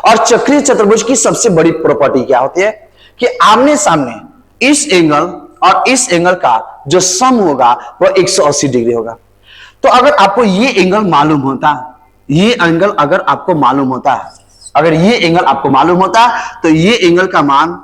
और चक्रीय चतुर्भुज की सबसे बड़ी प्रॉपर्टी क्या होती है कि आमने सामने इस एंगल और इस एंगल का जो सम होगा वह 180 डिग्री होगा। तो अगर आपको ये एंगल मालूम होता, ये एंगल अगर आपको मालूम होता, अगर ये एंगल आपको मालूम होता तो ये एंगल का मान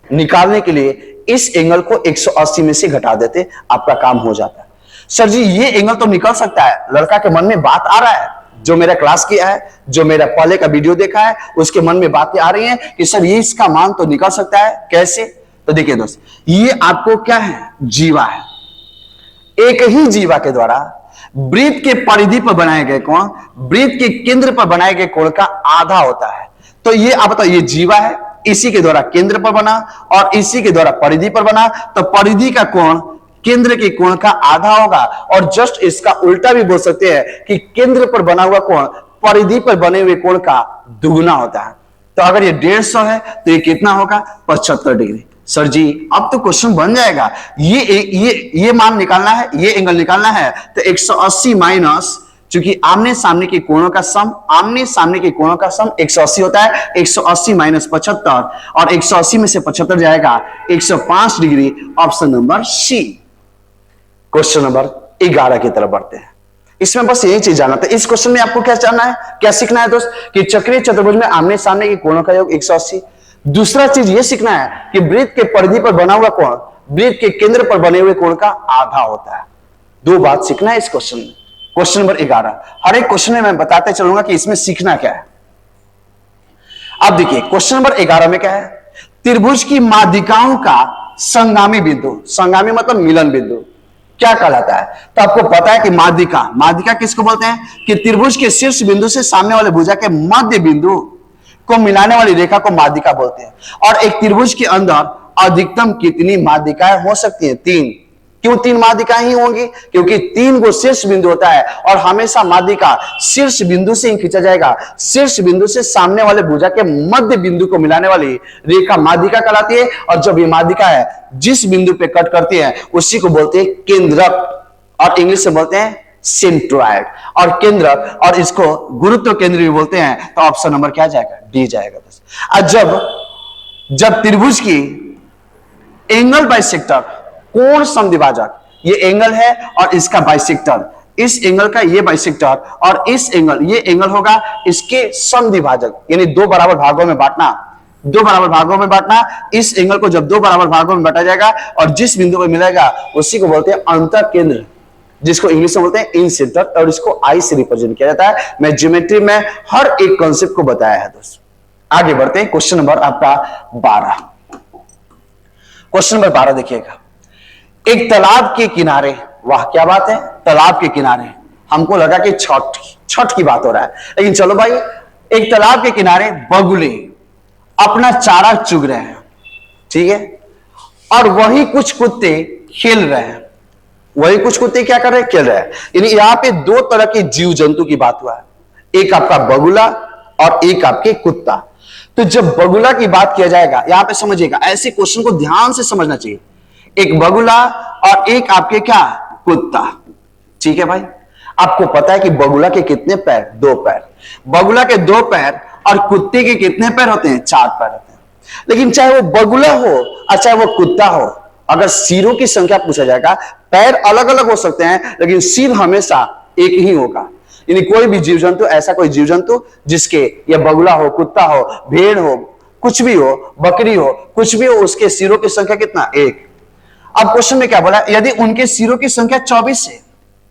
निकालने के लिए इस एंगल को 180 में से घटा देते, आपका काम हो जाता। सर जी ये एंगल तो निकल सकता है, लड़का के मन में बात आ रहा है, जो मेरा क्लास किया है, जो मेरा पहले का वीडियो देखा है, उसके मन में बातें आ रही हैं कि सर ये इसका मान तो निकल सकता है, कैसे? तो देखिए दोस्त, ये आपको क्या है, जीवा है। एक ही जीवा के द्वारा वृत्त के परिधि पर बनाए गए कोण वृत्त के केंद्र पर बनाए गए कोण का आधा होता है। तो ये आप बताओ, ये जीवा है, इसी के द्वारा केंद्र पर बना और इसी के द्वारा परिधि पर बना, तो परिधि का कोण केंद्र के कोण का आधा होगा। और जस्ट इसका उल्टा भी बोल सकते हैं कि केंद्र पर बना हुआ कोण परिधि पर बने हुए कोण का दुगुना होता है। तो अगर ये 150 है तो ये कितना होगा, 75 डिग्री। सर जी अब तो क्वेश्चन बन जाएगा, ये मान निकालना है, ये एंगल निकालना है, तो 180 माइनस, क्योंकि आमने सामने के कोणों का सम, आमने सामने के कोणों का सम 180 होता है, 180 माइनस 75 और 180 में से 75 जाएगा 105 degree. Option number C. Question number 11 की तरफ बढ़ते हैं। इसमें बस यही चीज जानना था। इस क्वेश्चन में आपको क्या जानना है, क्या सीखना है दोस्त, कि चक्रीय चतुर्भुज में आमने सामने के कोणों का योग 180। दूसरा चीज यह सीखना है कि वृत्त के परिधि पर बना हुआ कोण वृत्त के केंद्र पर बने हुए कोण का आधा होता है। दो बात सीखना है इस क्वेश्चन में। क्वेश्चन नंबर 11, हर एक क्वेश्चन में मैं बताते चलूंगा कि इसमें सीखना क्या है। अब देखिए क्वेश्चन नंबर 11 में क्या है, त्रिभुज की माध्यिकाओं का संगामी बिंदु, संगामी मतलब मिलन बिंदु, क्या कहलाता है? तो आपको पता है कि माध्यिका, माध्यिका किसको बोलते हैं? कि त्रिभुज के शीर्ष बिंदु से सामने वाले भुजा के मध्य बिंदु को मिलाने वाली रेखा को माध्यिका बोलते हैं। और एक त्रिभुज के अंदर अधिकतम कितनी माध्यिकाएं हो सकती हैं? 3। क्यों 3 माध्यिकाएं ही होंगी? क्योंकि 3 को शीर्ष बिंदु होता है और हमेशा माध्यिका शीर्ष बिंदु से ही खींचा जाएगा। शीर्ष बिंदु से सामने वाले भुजा के मध्य बिंदु को मिलाने वाली रेखा माध्यिका कहलाती है। और जब ये माध्यिका है जिस बिंदु पे कट करती है उसी को बोलते हैं केंद्रक, और इंग्लिश से बोलते हैं सेंट्रॉइड। और केंद्रक और इसको गुरुत्व केंद्र भी बोलते हैं। तो ऑप्शन नंबर क्या जाएगा? डी जाएगा। बस जब त्रिभुज की एंगल बाइसेक्टर, कोण समद्विभाजक, ये एंगल है और इसका बाइसेक्टर, इस एंगल का ये बाइसेक्टर और इस एंगल, ये एंगल होगा इसके समद्विभाजक, यानी 2 बराबर भागों में बांटना। 2 बराबर भागों में बांटना। इस एंगल को जब 2 बराबर भागों में बांटा जाएगा और जिस बिंदु पर मिलेगा उसी को बोलते हैं अंतर केंद्र, जिसको इंग्लिश में बोलते हैं इन सेंटर, और इसको आई से रिप्रेजेंट किया जाता है। मैं ज्योमेट्री में हर एक कॉन्सेप्ट को बताया है दोस्तों। आगे बढ़ते हैं। क्वेश्चन नंबर आपका 12। क्वेश्चन नंबर 12 देखिएगा। एक तालाब के किनारे, वाह क्या बात है, तालाब के किनारे, हमको लगा कि छठ की बात हो रहा है, लेकिन चलो भाई, एक तालाब के किनारे बगुले अपना चारा चुग रहे हैं, ठीक है, और वही कुछ कुत्ते खेल रहे हैं। वही कुछ कुत्ते क्या कर रहे हैं? खेल रहे हैं। यानी यहां पे 2 तरह के जीव जंतु की बात हुआ है, एक आपका बगुला और एक आपके कुत्ता। तो जब बगुला की बात किया जाएगा, यहां पे समझिएगा, ऐसे क्वेश्चन को ध्यान से समझना चाहिए। एक बगुला और एक आपके क्या? कुत्ता, ठीक है भाई। आपको पता है कि बगुला के कितने पैर? 2 पैर। बगुला के 2 पैर और कुत्ते के कितने पैर होते हैं? 4 पैर होते हैं। लेकिन चाहे वो बगुला हो और चाहे वो कुत्ता हो, अगर सिरों की संख्या पूछा जाएगा, पैर अलग अलग हो सकते हैं लेकिन सिर हमेशा एक ही होगा। यानी कोई भी जीव जंतु, ऐसा कोई जीव जंतु जिसके, या बगुला हो, कुत्ता हो, भेड़ हो, कुछ भी हो, बकरी हो, कुछ भी हो, उसके सिरों की संख्या कितना? 1। अब क्वेश्चन में क्या बोला? यदि उनके सिरों की संख्या 24 है,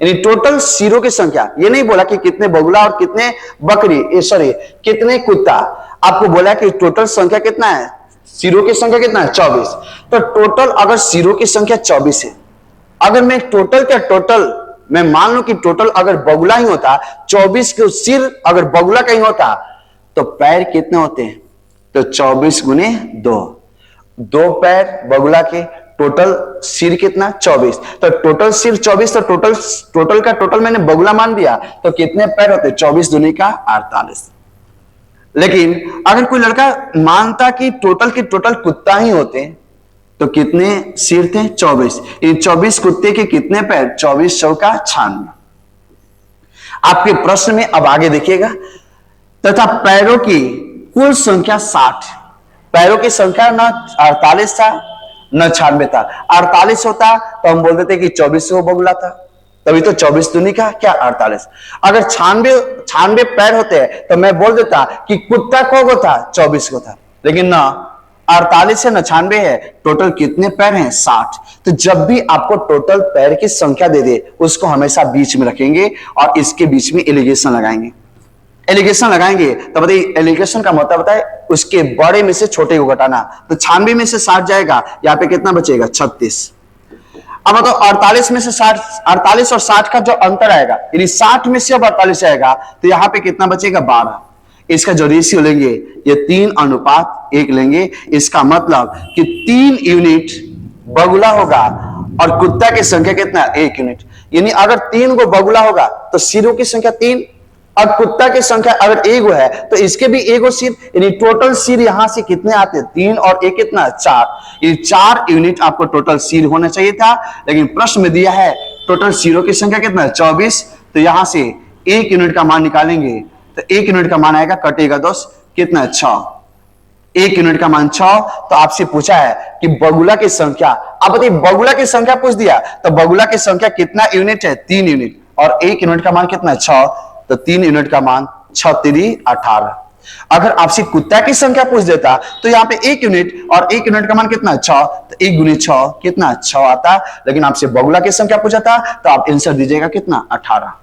यानी टोटल सिरों की संख्या, ये नहीं बोला कि कितने बगुला और कितने बकरी, सॉरी कितने कुत्ता, आपको बोला कि टोटल संख्या कितना है? सिरों की संख्या कितना है? 24। तो टोटल अगर सिरों की संख्या 24 है, अगर मैं टोटल मैं मान लू कि टोटल अगर बगुला ही होता, 24 के सिर अगर बगुला का ही होता, तो पैर कितने होते हैं? तो 24 गुने 2, 2 पैर बगुला के, टोटल सिर कितना? 24। तो टोटल सिर 24, तो टोटल का टोटल मैंने बगुला मान दिया, तो कितने पैर होते? 24 दूनी का 48। लेकिन अगर कोई लड़का मानता कि टोटल के टोटल कुत्ता ही होते, तो कितने सिर थे? 24। इन 24 कुत्ते के कितने पैर? 24 चौका 96। आपके प्रश्न में अब आगे देखिएगा, तथा पैरों की कुल संख्या 60। पैरों की संख्या न 48 था न 96 था। 48 होता तो हम बोल देते कि 24 वो बगुला था, तभी तो 24 दूनी का क्या? 48। अगर 96 पैर होते हैं तो मैं बोल देता कि कुत्ता को था? 24 को था। लेकिन ना, 48 है न 96 है, टोटल कितने पैर हैं? 60। तो जब भी आपको टोटल पैर की संख्या दे दे, उसको हमेशा बीच में रखेंगे और इसके बीच में एलिगेशन लगाएंगे। एलिगेशन लगाएंगे तो बताइए, एलिगेशन का मतलब होता है उसके बड़े में से छोटे को घटाना। तो 96 में से 60 जाएगा, यहाँ पे कितना बचेगा? 36। अब तो 48 में से 60, 48 और 60 का जो अंतर आएगा, यानी 60 में से अब 48 आएगा, तो यहाँ पे कितना बचेगा? 12। इसका जो रेशियो लेंगे ये 3:1 लेंगे। इसका मतलब कि 3 यूनिट बगुला होगा और कुत्ता की संख्या कितना? 1 यूनिट। यानी अगर 3 को बगुला होगा तो सिरों की संख्या 3, और कुत्ता की संख्या अगर 1 है तो इसके भी 1 सिर, यानी टोटल सिर यहां से कितने आते हैं? 3 और 1 कितना? 4। ये 4 यूनिट आपको टोटल सिर होना चाहिए था, लेकिन प्रश्न में दिया है टोटल सिरों की संख्या कितना? 24। तो यहां से 1 यूनिट का मान निकालेंगे तो 1 यूनिट का मान आएगा, कटेगा दोस्त कितना? 6। 1 यूनिट का मान 6। तो आपसे पूछा है कि बगुला की संख्या, आप बताइए बगुला की संख्या पूछ दिया, तो बगुला की संख्या कितना यूनिट है? 3 यूनिट, और 1 यूनिट का मान कितना? 6। तो 3 यूनिट का मान 6 3 18। अगर आपसे कुत्ता की संख्या पूछ देता तो यहाँ पे 1 यूनिट और 1 यूनिट का मान कितना? 6। तो 1 गुने 6 कितना? 6 आता। लेकिन आपसे बगुला की संख्या पूछा था तो आप आंसर दीजिएगा कितना? 18।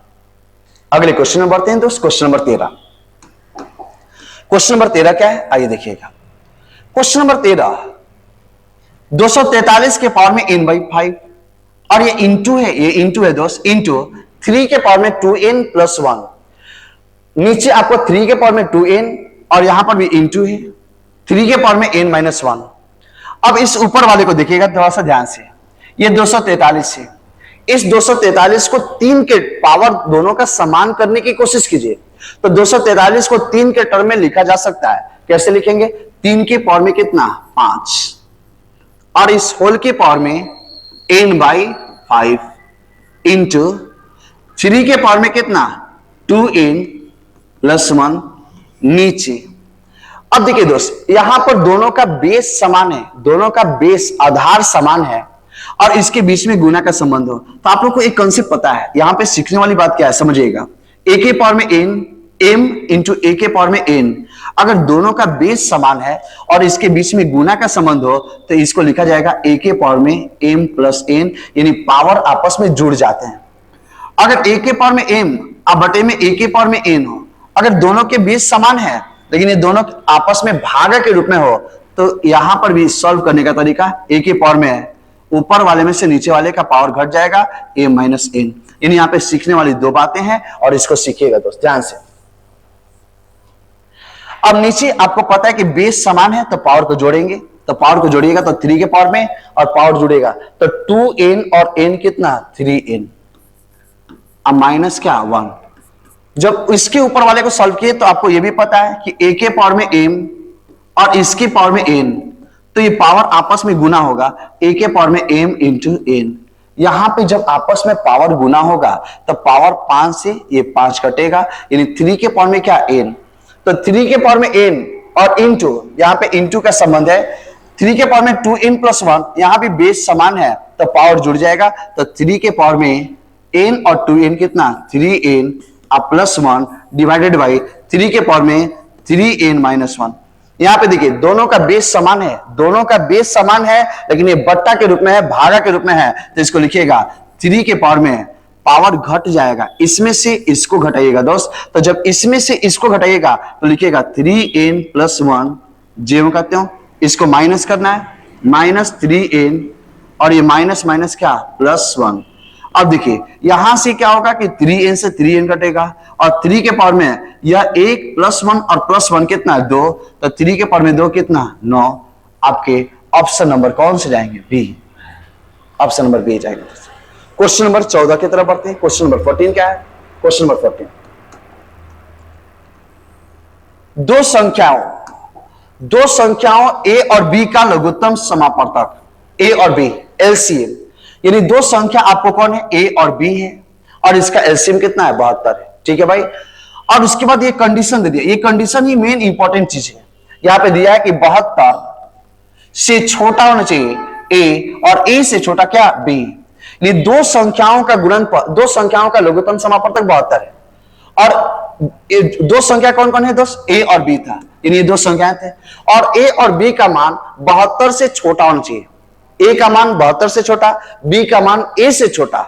अगले क्वेश्चन में बढ़ते हैं दोस्त। Question number 13। क्वेश्चन नंबर 13 क्या है? आइए देखिएगा। क्वेश्चन नंबर 13, 243 के पावर में n/5 और ये इंटू है, ये इंटू है दोस्त, इंटू 3 के पावर में 2n प्लस 1, नीचे आपको 3 के पावर में 2n और यहां पर भी इंटू है 3 के पावर में n माइनस 1। अब इस ऊपर वाले को देखिएगा थोड़ा सा ध्यान से, ये 243 है। इस 243 को 3 के पावर दोनों का समान करने की कोशिश कीजिए, तो 243 को 3 के टर्म में लिखा जा सकता है। कैसे लिखेंगे? 3 के पावर में कितना? 5, और इस होल के पावर में n बाई 5 इंटू 3 के पावर में कितना? 2n प्लस 1 नीचे। अब देखिए दोस्त, यहां पर दोनों का बेस समान है, दोनों का बेस आधार समान है और इसके बीच में गुना का संबंध हो, तो आप लोग को एक कंसेप्ट पता है। यहां पे सीखने वाली बात क्या है समझिएगा, a के पावर में n m इंटू a के पावर में n, अगर दोनों का बेस समान है और इसके बीच में गुना का संबंध हो तो इसको लिखा जाएगा a के पावर में m प्लस n, यानी पावर आपस में जुड़ जाते हैं। अगर a के पावर में m अब बटे में a के पावर में n हो, अगर दोनों के बेस समान है लेकिन ये दोनों आपस में भागा के रूप में हो, तो यहां पर भी सॉल्व करने का तरीका a के पावर में है, ऊपर वाले में से नीचे वाले का पावर घट जाएगा a माइनस n। यानी यहां पे सीखने वाली दो बातें हैं और इसको सीखिएगा दोस्त ध्यान से। अब नीचे आपको पता है कि बेस समान है तो पावर को जोड़ेंगे, तो पावर को जोड़िएगा तो 3 के पावर में और पावर जुड़ेगा तो 2n और n कितना? 3n। अब माइनस क्या? 1। जब इसके ऊपर वाले को सॉल्व किए तो आपको यह भी पता है कि a के पावर में m और इसके पावर में n, तो ये पावर आपस में गुना होगा, a के पावर में m इंटू n। यहां पे जब आपस में पावर गुना होगा तो पावर 5 से ये 5 कटेगा, यानी 3 के पावर में क्या? n, तो 3 के पावर में n और इंटू, यहां पे इंटू का संबंध है, 3 के पावर में 2n प्लस 1, यहां भी बेस समान है तो पावर जुड़ जाएगा, तो 3 के पावर में n और 2n कितना? 3n अब प्लस 1 डिवाइडेड बाई 3 के पावर में 3n माइनस 1। यहां पे देखिए दोनों का बेस समान है, दोनों का बेस समान है लेकिन ये बट्टा के रूप में है, भागा के रूप में है, तो इसको लिखिएगा 3 के पावर में पावर घट जाएगा, इसमें से इसको घटाइएगा दोस्त, तो जब इसमें से इसको घटाइएगा तो लिखिएगा 3n प्लस 1, जेम कहते हो, इसको माइनस करना है, माइनस 3n और ये माइनस माइनस क्या? प्लस 1। अब देखिए यहां से क्या होगा कि 3n से 3n कटेगा और 3 के पावर में यह 1 प्लस 1 और प्लस 1 कितना? 2, तो 3 के पावर में 2 कितना? 9। आपके ऑप्शन नंबर कौन से जाएंगे? बी, ऑप्शन नंबर बी जाएगा। क्वेश्चन नंबर 14 की तरफ बढ़ते हैं। क्वेश्चन नंबर 14 क्या है? क्वेश्चन नंबर 14, दो संख्याओं a और b का लघुत्तम समापवर्तक, a और b एलसीएम, यानी दो संख्या आपको कौन है? a और b है और इसका एलसीएम कितना है? 72 है। ठीक है भाई, और उसके बाद ये कंडीशन दे दिया, ये कंडीशन ही मेन इंपॉर्टेंट चीज है। यहां पे दिया है कि 72 से छोटा होना चाहिए a और a से छोटा क्या? b। ये दो संख्याओं का गुणनफल, दो संख्याओं का लघुत्तम समापवर्तक 72 है और ये दो संख्या कौन कौन है दोस्त? a और b था, यानी ये दो संख्याएं थे और a और b का मान 72 से छोटा होना चाहिए। a का मान 72 से छोटा, b का मान a से छोटा।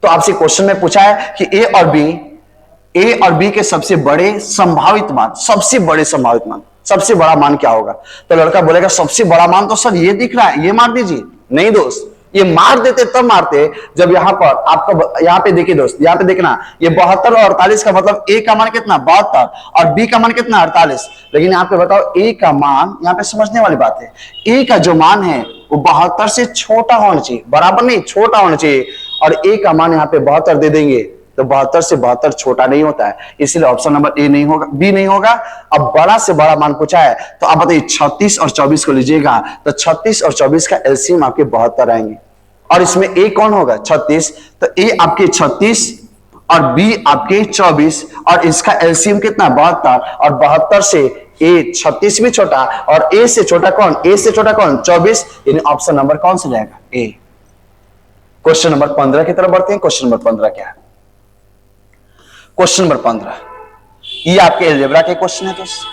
तो आपसे क्वेश्चन में पूछा है कि a और b के सबसे बड़े संभावित मान, सबसे बड़े संभावित मान, सबसे बड़ा मान क्या होगा? तो लड़का बोलेगा सबसे बड़ा मान तो सर ये दिख रहा है, ये मार दीजिए। नहीं दोस्त, ये मार देते तब मारते जब यहां पर आपको, यहां पे देखिए दोस्त, यहां पे देखना, ये 72 और 48 का मतलब a का मान कितना? 72 और b का मान कितना? 48। लेकिन यहां पे बताओ a का मान, यहां पे समझने वाली बात है, a का जो मान है वो 72 से छोटा होना चाहिए, बराबर नहीं, छोटा होना चाहिए। और a का मान यहां पे 72 दे देंगे तो 72 से 72 छोटा नहीं होता है, इसलिए ऑप्शन नंबर ए नहीं होगा, बी नहीं होगा। अब बड़ा से बड़ा मान पूछा है तो आप बताइए 36 और 24 को लीजिएगा तो 36 और 24 का एलसीएम आपके 72 आएंगे और इसमें ए कौन होगा? 36, तो ए आपके 36 और बी आपके 24 और इसका एलसीएम कितना? 72 और 72 से ए 36 भी छोटा और ए से छोटा कौन? ए से छोटा कौन? 24, यानी ऑप्शन नंबर कौन सा जाएगा? ए। क्वेश्चन नंबर 15 की तरफ बढ़ते हैं। क्वेश्चन नंबर 15 क्या है? क्वेश्चन नंबर 15 ये आपके अलजेब्रा के क्वेश्चन है दोस्त।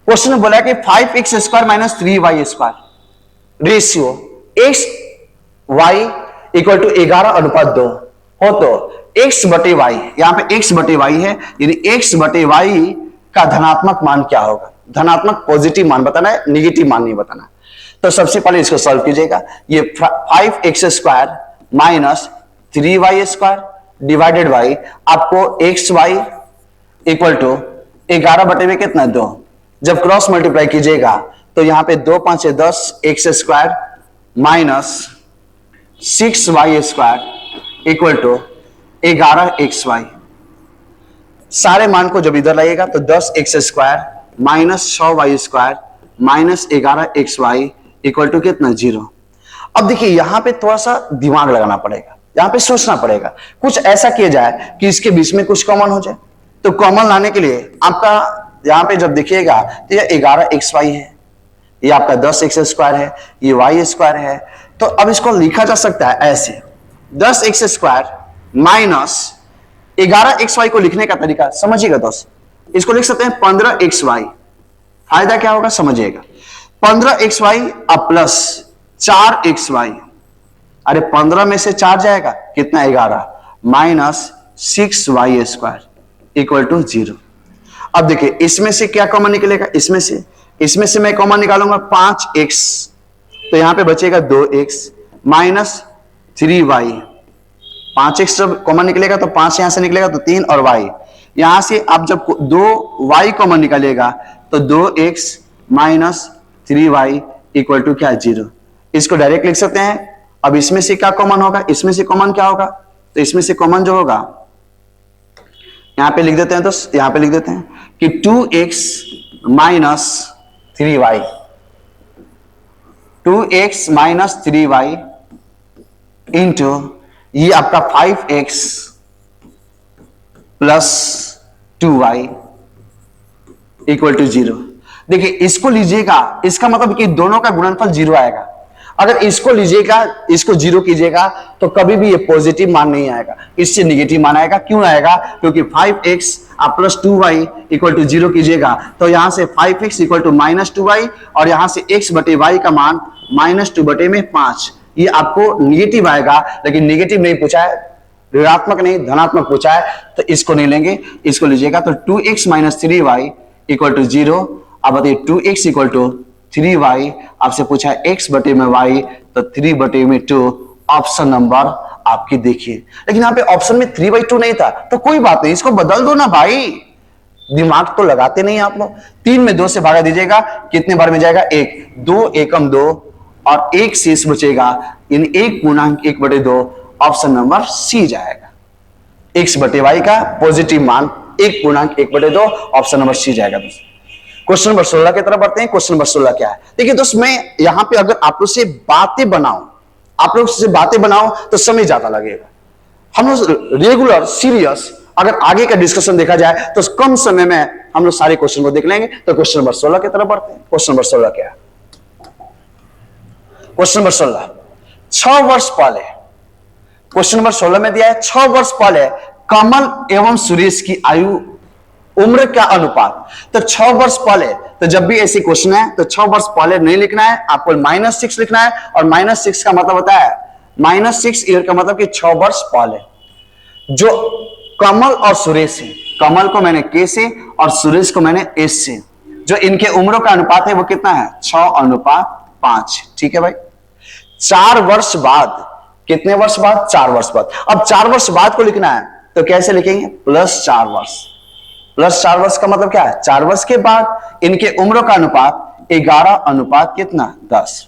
क्वेश्चन में बोला है कि 5x square minus 3y square ratio x y equal to 11:2 हो तो x बटे y, यहां पे x बटे y है, यानी x बटे y का धनात्मक मान क्या होगा? धनात्मक पॉजिटिव मान बताना है, निगेटिव मान नहीं बताना। तो सबसे पहले इसको सॉल्व कीजिएगा। ये 5x² minus 3y² divided by आपको xy इक्वल टू 11 बटे में कितना 2। जब क्रॉस मल्टीप्लाई कीजिएगा तो यहां पे 2 5 10 x² minus 6y² equal to 11xy। सारे मान को जब इधर लगेगा तो 10x² minus 6y² minus 11xy equal to कितना 0। अब देखिए यहां पे थोड़ा सा दिमाग लगाना पड़ेगा, यहां पे सोचना पड़ेगा, कुछ ऐसा किया जाए कि इसके बीच में कुछ कॉमन हो जाए। तो कॉमन लाने के लिए आपका यहां पे जब देखिएगा तो ये 11xy है, ये आपका 10x² है, ये y² है। तो अब इसको लिखा जा सकता है ऐसे 10x² माइनस 11xy को लिखने का तरीका समझिएगा दोस्त, इसको लिख सकते हैं 15xy। फायदा क्या होगा समझिएगा, 15xy अब प्लस 4xy, अरे 15 में से 4 जाएगा कितना 11 माइनस 6y² इक्वल टू 0। अब देखिए इसमें से क्या कॉमन निकलेगा, इसमें से मैं कॉमन निकालूंगा 5x, तो यहां पे बचेगा 2x माइनस 3y। 5x जब कॉमन निकलेगा तो 5 यहां से निकलेगा तो 3 और y यहां से आप जब 2y कॉमन निकालेगा तो 2x minus 3y equal to क्या 0। इसको डायरेक्ट लिख सकते हैं। अब इसमें से क्या कॉमन होगा, इसमें से कॉमन क्या होगा, तो इसमें से कॉमन जो होगा यहां पे लिख देते हैं दोस्त, यहां पे लिख देते हैं कि 2x minus 3y, 2x minus 3y into ये आपका 5x plus 2y equal to 0। देखिए इसको लीजिएगा, इसका मतलब कि दोनों का गुणनफल 0 आएगा। अगर इसको लीजिएगा, इसको 0 कीजिएगा तो कभी भी ये पॉजिटिव मान नहीं आएगा, इससे निगेटिव मान आएगा। क्यों आएगा, क्योंकि 5x आप प्लस 2y इक्वल टू 0 कीजिएगा तो यहां से 5x equal to minus 2y और यहां से x बटे y का मान माइनस 2 बटे में 5, ये आपको निगेटिव आएगा। लेकिन निगेटिव नहीं पूछा है, ऋणात्मक नहीं धनात्मक पूछा है, तो इसको नहीं लेंगे, इसको लीजिएगा। तो 2x minus 3y equal to 0। अब बताइए 2x इक्वल टू 3y, आपसे पूछा है x बटे में y, तो 3 बटे में 2 ऑप्शन नंबर आपकी देखिए। लेकिन यहाँ पे ऑप्शन में 3/2 नहीं था, तो कोई बात नहीं, इसको बदल दो ना भाई, दिमाग तो लगाते नहीं आप लोग। 3 में 2 से भागा दीजिएगा, कितने बार में जाएगा 1, 2 एकम 2 और 1 शेष बचेगा, इन 1 पूर्णांक 1 बटे 2 ऑप्शन नंबर सी जाएगा। x बटे y का पॉजिटिव मान 1 पूर्णांक 1 बटे 2 ऑप्शन नंबर सी जाएगा दोस्तों। क्वेश्चन नंबर 16 की तरफ बढ़ते हैं। क्वेश्चन नंबर 16 क्या है, देखिए दोस्त, मैं यहां पे अगर आप लोग से बातें बनाऊं, आप लोग से बातें बनाऊं तो समय ज्यादा लगेगा। हम लोग रेगुलर सीरियस अगर आगे का डिस्कशन देखा जाए तो कम समय में हम लोग सारे क्वेश्चन को देख लेंगे। तो क्वेश्चन नंबर 16 की तरफ बढ़ते हैं। क्वेश्चन नंबर 16 क्या है, क्वेश्चन नंबर 16 6 वर्ष पहले, क्वेश्चन नंबर 16 में दिया है 6 वर्ष पहले कमल एवं सुरेश की आयु उम्र का अनुपात। तो 6 वर्ष पहले, तो जब भी ऐसे क्वेश्चन है तो 6 वर्ष पहले नहीं लिखना है, आपको -6 लिखना है। और -6 का मतलब होता है -6 ईयर का मतलब कि 6 वर्ष पहले। जो कमल और सुरेश है, कमल को मैंने K से और सुरेश को मैंने S से, जो इनके उम्रों का अनुपात है वो कितना है 6:5। ठीक है भाई। 4 वर्ष बाद, कितने वर्ष बाद 4 वर्ष बाद। अब 4 वर्ष बाद को लिखना है तो कैसे लिखेंगे, +4 वर्ष। +4 वर्ष का मतलब क्या है 4 वर्ष के बाद इनके उम्रों का अनुपात 11 अनुपात कितना 10।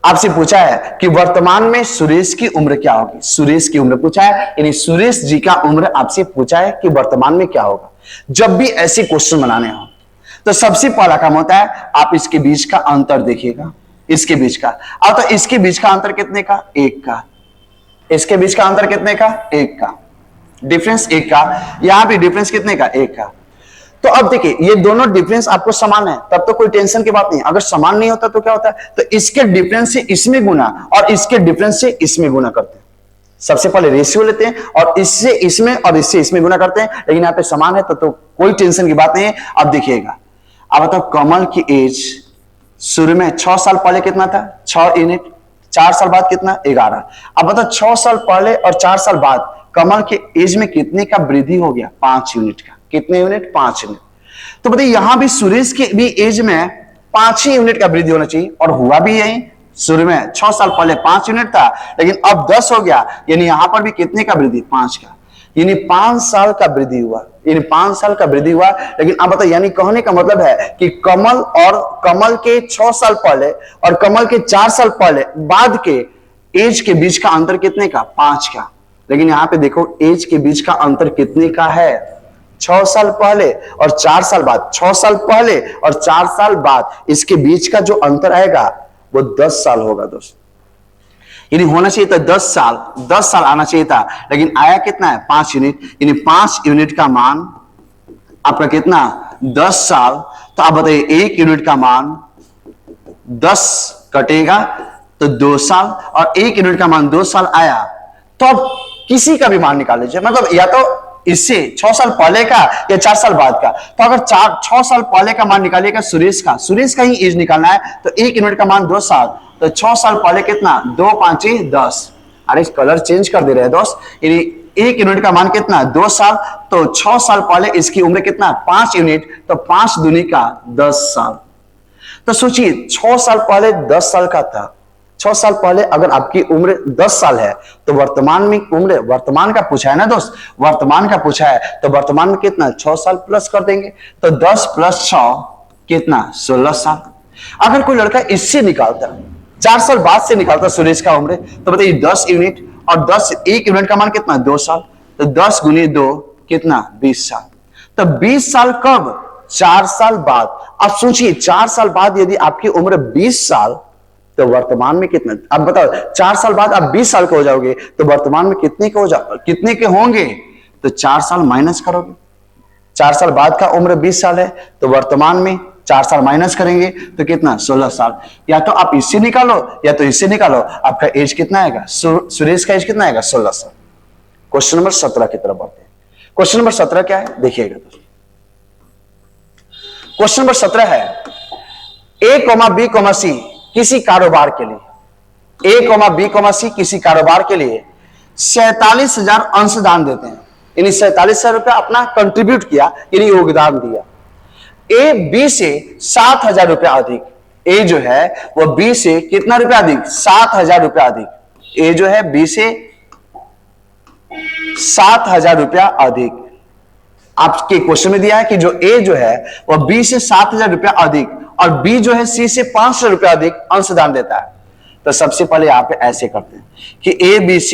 आपसे पूछा है कि वर्तमान में सुरेश की उम्र क्या होगी, सुरेश की उम्र पूछा है, यानी सुरेश जी का उम्र आपसे पूछा है कि वर्तमान में क्या होगा। जब भी ऐसे क्वेश्चन बनाने हो तो सबसे पहला काम होता है आप इसके बीच का अंतर देखिएगा, इसके बीच का। अब तो इसके बीच का अंतर कितने का 1 का, इसके बीच का अंतर कितने का 1 का, डिफरेंस 1 का, यहां भी डिफरेंस कितने का 1 का। तो अब देखिए ये दोनों डिफरेंस आपको समान है तब तो कोई टेंशन की बात नहीं। अगर समान नहीं होता तो क्या होता है, तो इसके डिफरेंस से इसमें गुना और इसके डिफरेंस से इसमें गुना करते हैं। सबसे पहले रेशियो लेते हैं और इससे इसमें और इससे इसमें गुना करते हैं, लेकिन यहाँ पे समान है तो कोई टेंशन की बात नहीं है। अब देखिएगा, अब बताओ कमल की एज शुरू में 6 साल पहले कितना था 6 यूनिट, 4 साल बाद कितना 11। अब बताओ 6 साल पहले और 4 साल बाद कमल के एज में कितने का वृद्धि हो गया 5 यूनिट का। कितने यूनिट 5 यूनिट। तो बताइए यहां भी सुरेश के भी एज में 5 ही यूनिट का वृद्धि होना चाहिए, और हुआ भी यही। शुरू में 6 साल पहले 5 यूनिट था, लेकिन अब 10 हो गया, यानी यहां पर भी कितने का वृद्धि, 5 का, यानी 5 साल का वृद्धि हुआ, यानी 5 साल का वृद्धि हुआ। लेकिन अब बताओ, यानी कहने का मतलब है कि कमल और कमल के 6 साल पहले और कमल के 4 साल पहले बाद के एज के बीच का अंतर कितने का, 5 का। लेकिन यहां पे देखो एज के बीच का अंतर कितने का है, 6 साल पहले और 4 साल बाद, 6 साल पहले और 4 साल बाद, इसके बीच का जो अंतर आएगा वो 10 साल होगा दोस्त। यानी होना चाहिए था 10 साल आना चाहिए था, लेकिन आया कितना है, 5 यूनिट, यानी 5 यूनिट का मान आपका कितना, 10 साल। तो आप बताइए 1 यूनिट का मान 10 कटेगा तो 2 साल, और 1 यूनिट का मान 2 साल आया, तो अब किसी का भी मान निकाल लीजिए, मतलब या तो इससे 6 साल पहले का या 4 साल बाद का। तो अगर 6 साल पहले का मान निकालिएगा सुरेश का ही एज निकालना है, तो 1 यूनिट का मान 2 साल, तो 6 साल पहले कितना, 2 5 10। अरे कलर चेंज कर दे रहे हैं दोस्त, यानी 1 यूनिट का मान कितना, 2 साल, तो 6 साल पहले इसकी उम्र कितना, 5 यूनिट, तो 5 दूनी का 10 साल। तो सोचिए 6 साल पहले 10 साल का था, 6 साल पहले अगर आपकी उम्र 10 साल है, तो वर्तमान में उम्र, वर्तमान का पूछा है ना दोस्त, वर्तमान का पूछा है, तो वर्तमान में कितना, 6 साल प्लस कर देंगे, तो 10 + 6 कितना, 16 साल। अगर कोई लड़का इससे निकालता, 4 साल बाद से निकालता सुरेश का उम्र, तो बताइए 10 यूनिट, और 1 यूनिट का मान कितना, 2 साल, तो 10 × 2 कितना, 20 साल। तो 20 साल कब, 4 साल बाद। अब सोचिए 4 साल बाद यदि आपकी उम्र 20 साल, तो वर्तमान में कितना, अब बताओ 4 साल बाद आप 20 साल के हो जाओगे, तो वर्तमान में कितने के कितने के होंगे, तो 4 साल माइनस करोगे। 4 साल बाद का उम्र 20 साल है, तो वर्तमान में 4 साल माइनस करेंगे तो कितना, 16 साल। या तो आप इससे निकालो या तो इससे निकालो, आपका एज कितना आएगा, सुरेश का एज कितना आएगा, 16 साल। क्वेश्चन नंबर 17 की तरफ बढ़ते हैं। क्वेश्चन नंबर 17 क्या है, देखिएगा। क्वेश्चन नंबर 17 है, A, B, C किसी कारोबार के लिए, A, B, C किसी कारोबार के लिए 47,000 अंशदान देते हैं, यानी 47,000 रुपया अपना कंट्रीब्यूट किया, यानी योगदान दिया। A B से 7,000 रुपया अधिक, A जो है वो B से कितना रुपया अधिक, 7,000 रुपया अधिक। A जो है B से 7,000 रुपया अधिक। आपके क्वेश्चन में दिया है कि जो A जो है वो B से 7,000 रुपया अधिक और B जो है C से 500 रुपया अधिक अंशदान देता है। तो सबसे पहले आप ऐसे करते हैं कि A B C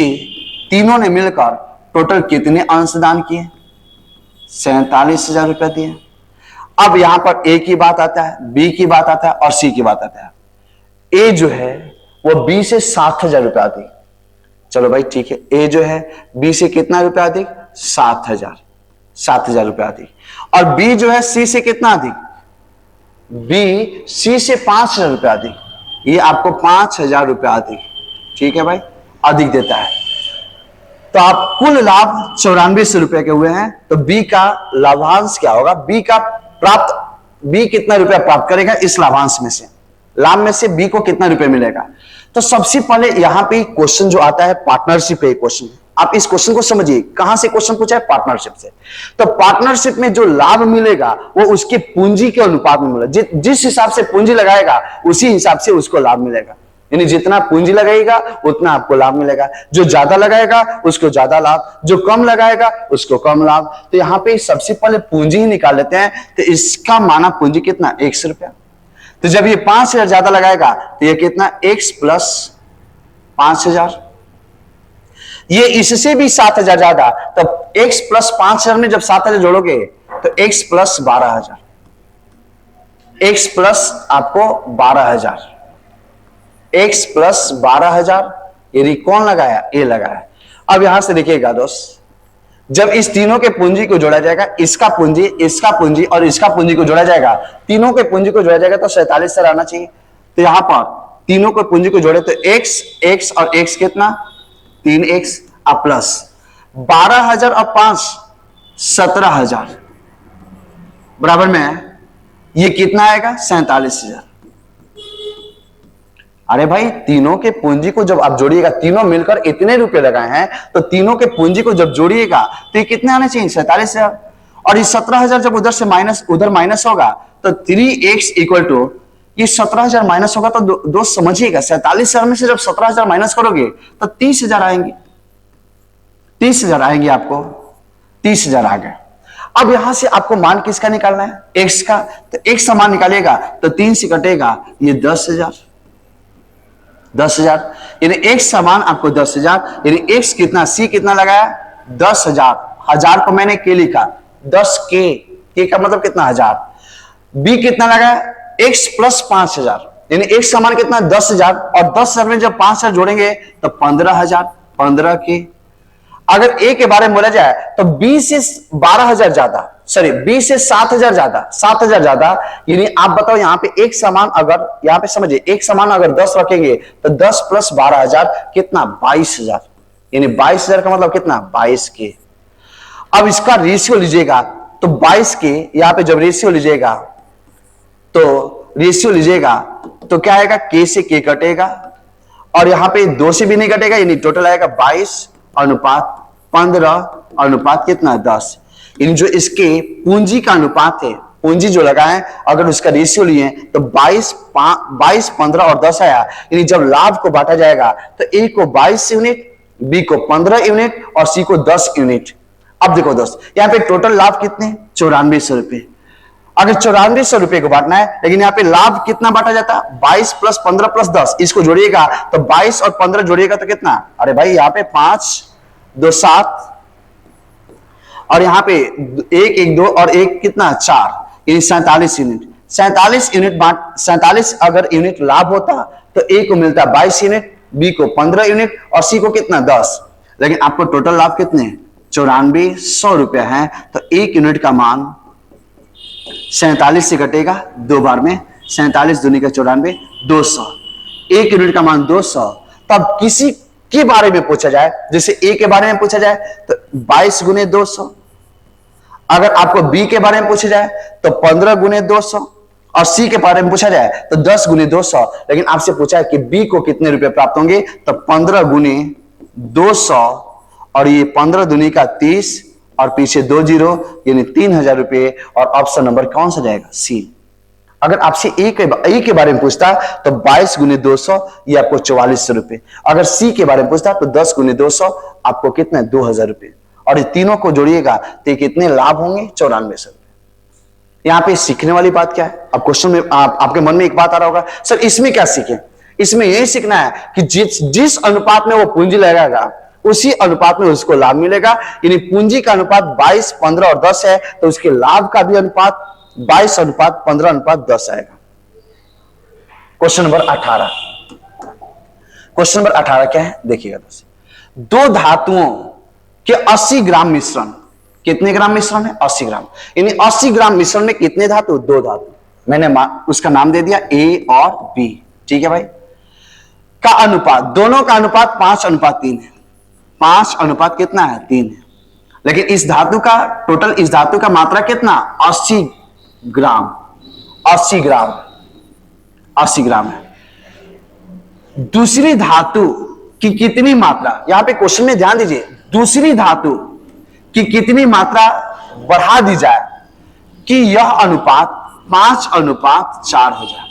तीनों ने मिलकर टोटल कितने अंशदान किए, 47,000 रुपया दिए। अब यहां पर A की बात आता है, B की बात आता है और C की बात आता है। A जो है वो B से 7,000 रुपया अधिक, चलो भाई ठीक है, A जो है B से कितना रुपया अधिक, 7,000 रुपया अधिक, और B जो है C से कितना अधिक, B C से 5,000 रुपया अधिक, ये आपको 5,000 रुपया अधिक, ठीक है भाई, अधिक देता है। तो आप कुल लाभ 9400 रुपए के हुए हैं, तो B का लाभांश क्या होगा, B कितना रुपया प्राप्त करेगा इस लाभांश में से, लाभ में से B को कितना रुपए मिलेगा। तो सबसे पहले यहां पे क्वेश्चन जो आता है पार्टनरशिप है क्वेश्चन, आप इस क्वेश्चन को समझिए, कहां से क्वेश्चन पूछा है, पार्टनरशिप से। तो पार्टनरशिप में जो लाभ मिलेगा वो उसके पूंजी के अनुपात में मिलेगा, जिस हिसाब से पूंजी लगाएगा उसी हिसाब से उसको लाभ मिलेगा, यानी जितना पूंजी लगाएगा उतना आपको लाभ मिलेगा, जो ज्यादा लगाएगा उसको ज्यादा लाभ, जो कम लगाएगा उसको कम लाभ। तो यहां पे सबसे पहले पूंजी ही निकाल लेते हैं, तो इसका माना पूंजी कितना, 100 रुपया। तो जब ये 5,000 ज्यादा लगाएगा तो ये कितना, x + 5,000, ये इससे भी 7,000 ज्यादा, तब x + 5,000 में जब 7,000 जोड़ोगे तो x + 12,000, x प्लस आपको 12,000, x + 12,000, ये कौन लगाया, ए लगाया। अब यहां से देखिएगा दोस्त, जब इस तीनों के पूंजी को जोड़ा जाएगा, इसका पूंजी, इसका पूंजी और इसका पूंजी को जोड़ा जाएगा, तीनों के पूंजी को जोड़ा जाएगा तो 47,000 आना चाहिए। तो यहां पर तीनों को पूंजी को जोड़े तो x और x कितना, 3x प्लस 12,000 और 5 17,000 बराबर में ये कितना आएगा, 47,000। अरे भाई तीनों के पूंजी को जब आप जोड़िएगा, तीनों मिलकर इतने रुपए लगाए हैं, तो तीनों के पूंजी को जब जोड़िएगा तो ये कितने आने चाहिए, 47,000। और ये 17,000 जब उधर से माइनस, उधर माइनस होगा तो 3x = ये 17,000 माइनस होगा तो दोस्त समझिएगा 47,000 में से जब 17,000 माइनस करोगे तो 30,000 आएंगे, 30,000 आएंगे आपको, 30,000 आ गए। अब यहां से आपको मान किसका निकालना है, एक्स का। तो एक्स का मान निकालिएगा तो 3 से कटेगा ये 10,000, 10,000 यानी एक्स का मान आपको 10,000, यानी एक्स कितना, सी कितना लगाया 10,000, हजार को मैंने के लिखा 10 के का मतलब कितना 1000। बी कितना लगाया एक्स प्लस 5,000, यानी एक्स का मान कितना 10,000 और 10,000 में जब 5,000 जोड़ेंगे तो 15,000, 15 के। अगर ए के बारे में बोला जाए तो बी से 12,000 ज्यादा, सॉरी बी से 7,000 ज्यादा, 7,000 ज्यादा, यानी आप बताओ यहां पे एक समान, अगर यहां पे समझिए एक समान अगर 10 रखेंगे तो 10 प्लस 12,000 कितना 22,000, यानी 22,000 का मतलब कितना 22 के। अब इसका रेशियो लीजिएगा तो 22 के, यहां पे जब रेशियो लीजिएगा तो क्या आएगा, के से के कटेगा और यहां पे 2 से भी नहीं कटेगा, यानी टोटल आएगा 22 अनुपात 15 अनुपात कितना 10। यानी जो इसके पूंजी का अनुपात है, पूंजी जो लगाए अगर उसका रेशियो लिए तो 22, 15 और 10 आया। यानी जब लाभ को बांटा जाएगा तो ए को 22 यूनिट, बी को 15 यूनिट और सी को 10 यूनिट। अब देखो दोस्त यहां पे टोटल लाभ कितने 9400 रुपए। अगर 9400 रुपए को बांटना है, लेकिन यहाँ पे लाभ कितना बांटा जाता है 22 प्लस 15 प्लस 10, इसको जोड़िएगा तो 22 और 15 जोड़िएगा तो कितना, अरे भाई यहाँ पे 5 2 7 और यहाँ पे 1 1 2 और 1 कितना 4, यानी 47 यूनिट। 47 यूनिट 47 अगर यूनिट लाभ होता तो ए को मिलता 22 यूनिट, बी को 15 यूनिट और सी को कितना 10। लेकिन आपको टोटल लाभ कितने 9400 रुपया है। तो 1 यूनिट का मान 47 से कटेगा 2 बार में, 47 दूनी का 94, 200। 1 यूनिट का मान 200। तब किसी के बारे में पूछा जाए, जैसे ए के बारे में पूछा जाए तो 22 गुने 200, अगर आपको बी के बारे में पूछा जाए तो 15 गुने 200 और सी के बारे में पूछा जाए तो 10 गुने 200। लेकिन आपसे पूछा है कि बी को कितने रुपए प्राप्त होंगे, तो 15 गुने 200 और ये 15 दूनी का 30 और पीछे 2 जीरो यानी 3,000 रुपए। और ऑप्शन नंबर कौन सा जाएगा सी। अगर आपसे ए के बारे में पूछता तो 22 गुने 200 ये आपको 4400 रुपए। अगर सी के बारे में पूछता तो 10 गुने 200 आपको कितना 2,000 रुपए। और ये तीनों को जोड़िएगा तो कितने लाभ होंगे 9400 रुपए। यहां पे सीखने वाली बात क्या है, अब क्वेश्चन में आपके मन में एक बात आ रहा होगा सर इसमें क्या सीखें। इसमें यही सीखना है कि जिस अनुपात में वो पूंजी लगाएगा उसी अनुपात में उसको लाभ मिलेगा। यानी पूंजी का अनुपात 22, 15 और 10 है तो उसके लाभ का भी अनुपात 22 अनुपात 15 अनुपात 10 आएगा। क्वेश्चन नंबर 18, क्वेश्चन नंबर 18 क्या है देखिएगा दोस्तों, 2 धातुओं के 80 ग्राम मिश्रण, कितने ग्राम मिश्रण है 80 ग्राम, यानी 80 ग्राम मिश्रण में कितने धातु 2 धातु, मैंने उसका नाम दे दिया ए और बी, ठीक है भाई, का अनुपात, दोनों का अनुपात 5 अनुपात 3 है। 5 अनुपात कितना है 3 है। लेकिन इस धातु का टोटल, इस धातु का मात्रा कितना 80 ग्राम, 80 ग्राम, 80 ग्राम है। दूसरी धातु की कितनी मात्रा, यहां पे क्वेश्चन में ध्यान दीजिए, दूसरी धातु की कितनी मात्रा बढ़ा दी जाए कि यह अनुपात 5 अनुपात 4 हो जाए।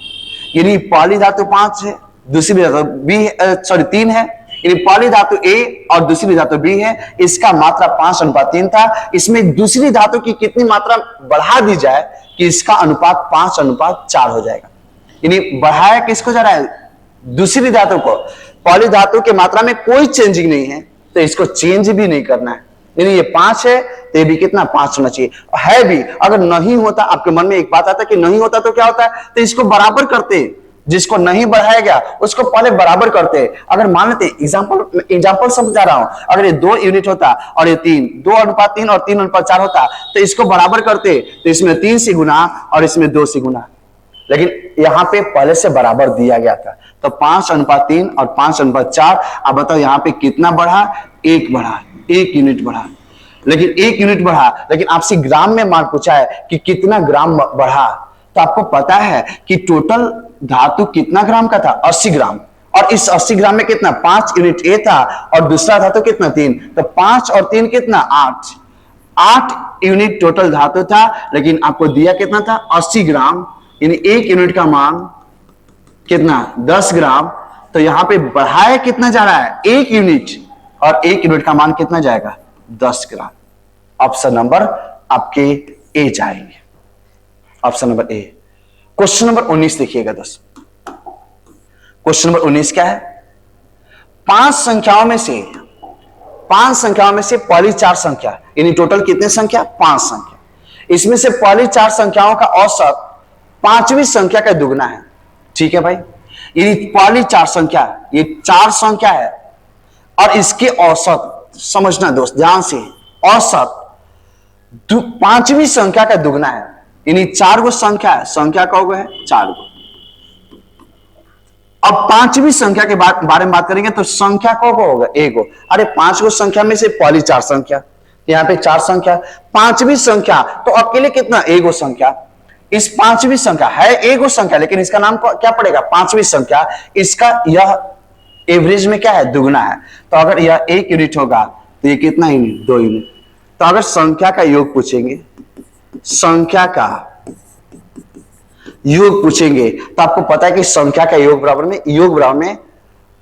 यानी पहली धातु 5 है, दूसरी धातु बी सॉरी 3 है, यानी पहली धातु ए और दूसरी धातु बी है, इसका मात्रा 5 अनुपात 3 था। इसमें दूसरी धातु की कितनी मात्रा बढ़ा दी जाए कि इसका अनुपात 5 अनुपात 4 हो जाएगा। यानी बढ़ाया किसको जा रहा है दूसरी धातु को, पहली धातु के मात्रा में कोई चेंजिंग नहीं है तो इसको चेंज भी नहीं करना है। यानी ये 5 है तो ये भी कितना 5 होना चाहिए है भी। अगर नहीं होता, आपके मन में एक बात आता है कि नहीं होता तो क्या होता है, तो इसको बराबर करते, जिसको नहीं बढ़ाया गया उसको पहले बराबर करते। अगर मान लेते एग्जांपल समझा रहा हूं, अगर ये 2 यूनिट होता और ये 3, 2 अनुपात 3 और 3 अनुपात 4 होता तो इसको बराबर करते, तो इसमें 3 से गुना और इसमें 2 से गुना। लेकिन यहां पे पहले से बराबर दिया गया था तो 5 अनुपात 3 और 5 अनुपात 4। अब बताओ यहां पे कितना बढ़ा, 1 बढ़ा, 1 यूनिट बढ़ा। लेकिन 1 यूनिट बढ़ा, लेकिन आपसे ग्राम में मान पूछा है कि कितना ग्राम बढ़ा, तो आपको पता है कि टोटल धातु कितना ग्राम का था 80 ग्राम, और इस 80 ग्राम में कितना 5 यूनिट ए था और दूसरा धातु कितना 3, तो 5 और 3 कितना 8 यूनिट टोटल धातु था। लेकिन आपको दिया कितना था 80 ग्राम, यानी 1 यूनिट का मान कितना 10 ग्राम, तो यहां पे बढ़ाया कितना जा रहा है 1 यूनिट, और 1 यूनिट का मान कितना जाएगा 10 ग्राम। ऑप्शन नंबर आपके ए जाएंगे, option number A. Question number 19 देखिएगा दोस्तों। क्वेश्चन नंबर 19 क्या है, पांच संख्याओं में से पहली 4 संख्या, यानी टोटल कितने संख्या 5 संख्या, इसमें से पहली 4 संख्याओं का औसत पांचवी संख्या का दुगना है। ठीक है भाई, ये पहली 4 संख्या, ये 4 संख्या है और इसके औसत समझना दोस्त ध्यान से, औसत पांचवी संख्या का दुगना है, यानी 4 गो संख्या है, संख्या कौ गो है 4 गो। अब पांचवी संख्या के बारे में बात करेंगे तो संख्या कौ गो होगा 1 गो। अरे 5 गो संख्या में से पहली 4 संख्या, यहां पे 4 संख्या, पांचवी संख्या तो अकेले कितना 1 गो संख्या। इस पांचवी संख्या है 1 गो संख्या, लेकिन इसका नाम क्या पड़ेगा पांचवी संख्या, इसका यह एवरेज में क्या है दुगना है। तो अगर यह 1 यूनिट होगा तो ये कितना यूनिट 2 यूनिट। तो अगर संख्या का योग पूछेंगे, संख्या का योग पूछेंगे तो आपको पता है कि संख्या का योग बराबर में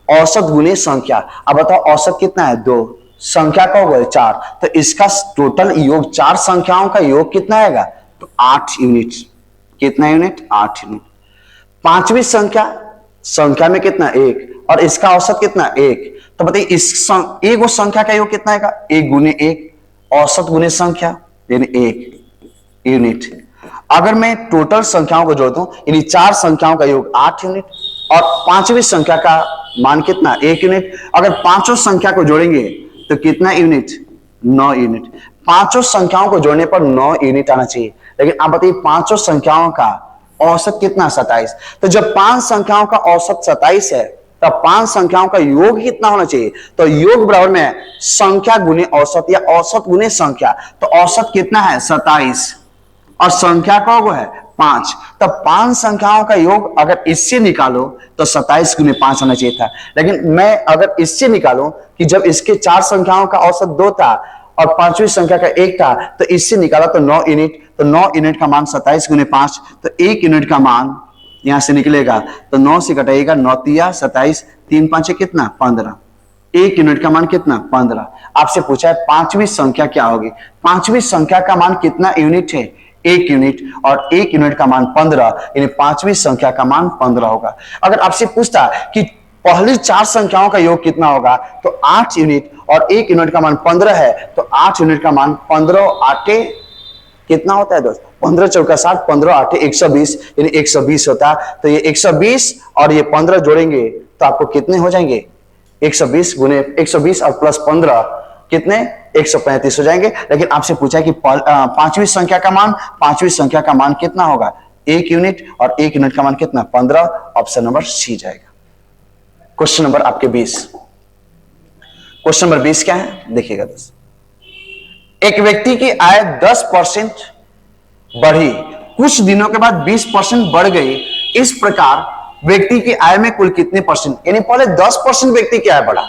औसत गुने संख्या। अब बताओ औसत कितना है 2, संख्या का होगा 4, तो इसका टोटल योग 4 संख्याओं का योग कितना आएगा तो 8 यूनिट। कितना यूनिट 8 यूनिट। पांचवी संख्या में कितना 1 और इसका औसत कितना 1, तो बताइए इस एक वो संख्या का योग कितना आएगा 1 गुने 1, औसत गुने संख्या यानी 1 यूनिट। अगर मैं टोटल संख्याओं को जोड़ दूं यानी 4 संख्याओं का योग 8 यूनिट और पांचवी संख्या का मान कितना 1 यूनिट। अगर पांचों संख्या को जोड़ेंगे तो कितना यूनिट 9 यूनिट। पांचों संख्याओं को जोड़ने पर 9 यूनिट आना चाहिए, लेकिन आप बताइए पांचों संख्याओं का औसत कितना 27। तो जब 5 संख्याओं का औसत 27 है तब 5 संख्याओं का योग कितना होना चाहिए, तो योग बराबर में संख्या गुने औसत या औसत गुने संख्या। तो औसत कितना है 27 और संख्या का वो है 5, तब 5 संख्याओं का योग अगर इससे निकालो तो 27 गुने 5 होना चाहिए था। लेकिन मैं अगर इससे निकालूं कि जब इसके 4 संख्याओं का औसत 2 था और पांचवी संख्या का 1 था, तो इससे निकाला तो 9 यूनिट। तो 9 यूनिट का मान 27 गुने 5, तो 1 यूनिट का मान यहां से निकलेगा तो 9 से घटाइएगा 9 तिया 27, 3 5 कितना 15, 1 यूनिट का मान कितना 15। आपसे पूछा है पांचवी संख्या क्या होगी, पांचवी संख्या का मान कितना यूनिट है 1 यूनिट और 1 यूनिट का मान 15, यानी पांचवी संख्या का मान 15 होगा। अगर आपसे पूछता कि पहली 4 संख्याओं का योग कितना होगा तो 8 यूनिट और 1 यूनिट का मान 15 है, तो 8 यूनिट का मान 15 8 कितना होता है दोस्त 15 चौका 60, 15 8 120, यानी 120 होता है। तो ये 120 और ये 15 जोड़ेंगे तो आपको कितने हो जाएंगे 120 गुने 120 और प्लस 15 कितने 135 हो जाएंगे। लेकिन आपसे पूछा कि पांचवी संख्या का मान कितना होगा 1 यूनिट और 1 यूनिट का मान कितना 15, ऑप्शन नंबर सी जाएगा। क्वेश्चन नंबर आपके 20। क्वेश्चन नंबर 20 क्या है देखिएगा दोस्त, एक व्यक्ति की आय 10% बढ़ी, कुछ दिनों के बाद 20% बढ़ गई, इस प्रकार व्यक्ति की आय में कुल कितने परसेंट, यानी पहले 10% व्यक्ति की आय बढ़ा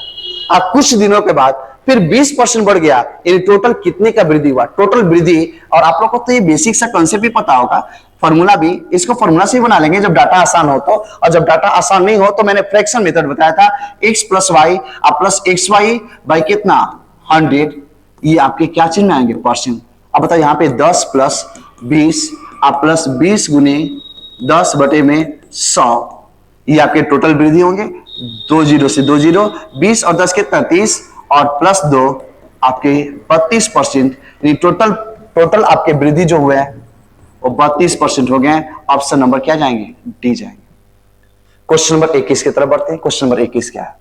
अब कुछ दिनों के बाद फिर 20% बढ़ गया, यानी टोटल कितने का वृद्धि हुआ, टोटल वृद्धि। और आप लोगों को तो ये बेसिक सा कंसेप्ट भी पता होगा, फॉर्मूला भी, इसको फॉर्मूला से ही बना लेंगे जब डाटा आसान हो तो, और जब डाटा आसान नहीं हो तो मैंने फ्रैक्शन मेथड बताया था x plus y plus x y by कितना 100, ये आपके क्या चिन्ह में आएंगे परसेंट। अब बताओ यहाँ पे 10 प्लस 20 प्लस 20 गुने 10 बटे में 100, ये आपके टोटल वृद्धि होंगे। 2 0 से 2 0, 20 और 10 कितना 30 और प्लस 2 आपके 32%, यानी टोटल आपके वृद्धि जो हुए हैं वो 32% हो गए। ऑप्शन नंबर क्या जाएंगे डी जाएंगे। क्वेश्चन नंबर 21 की तरफ बढ़ते हैं। क्वेश्चन नंबर 21 क्या है,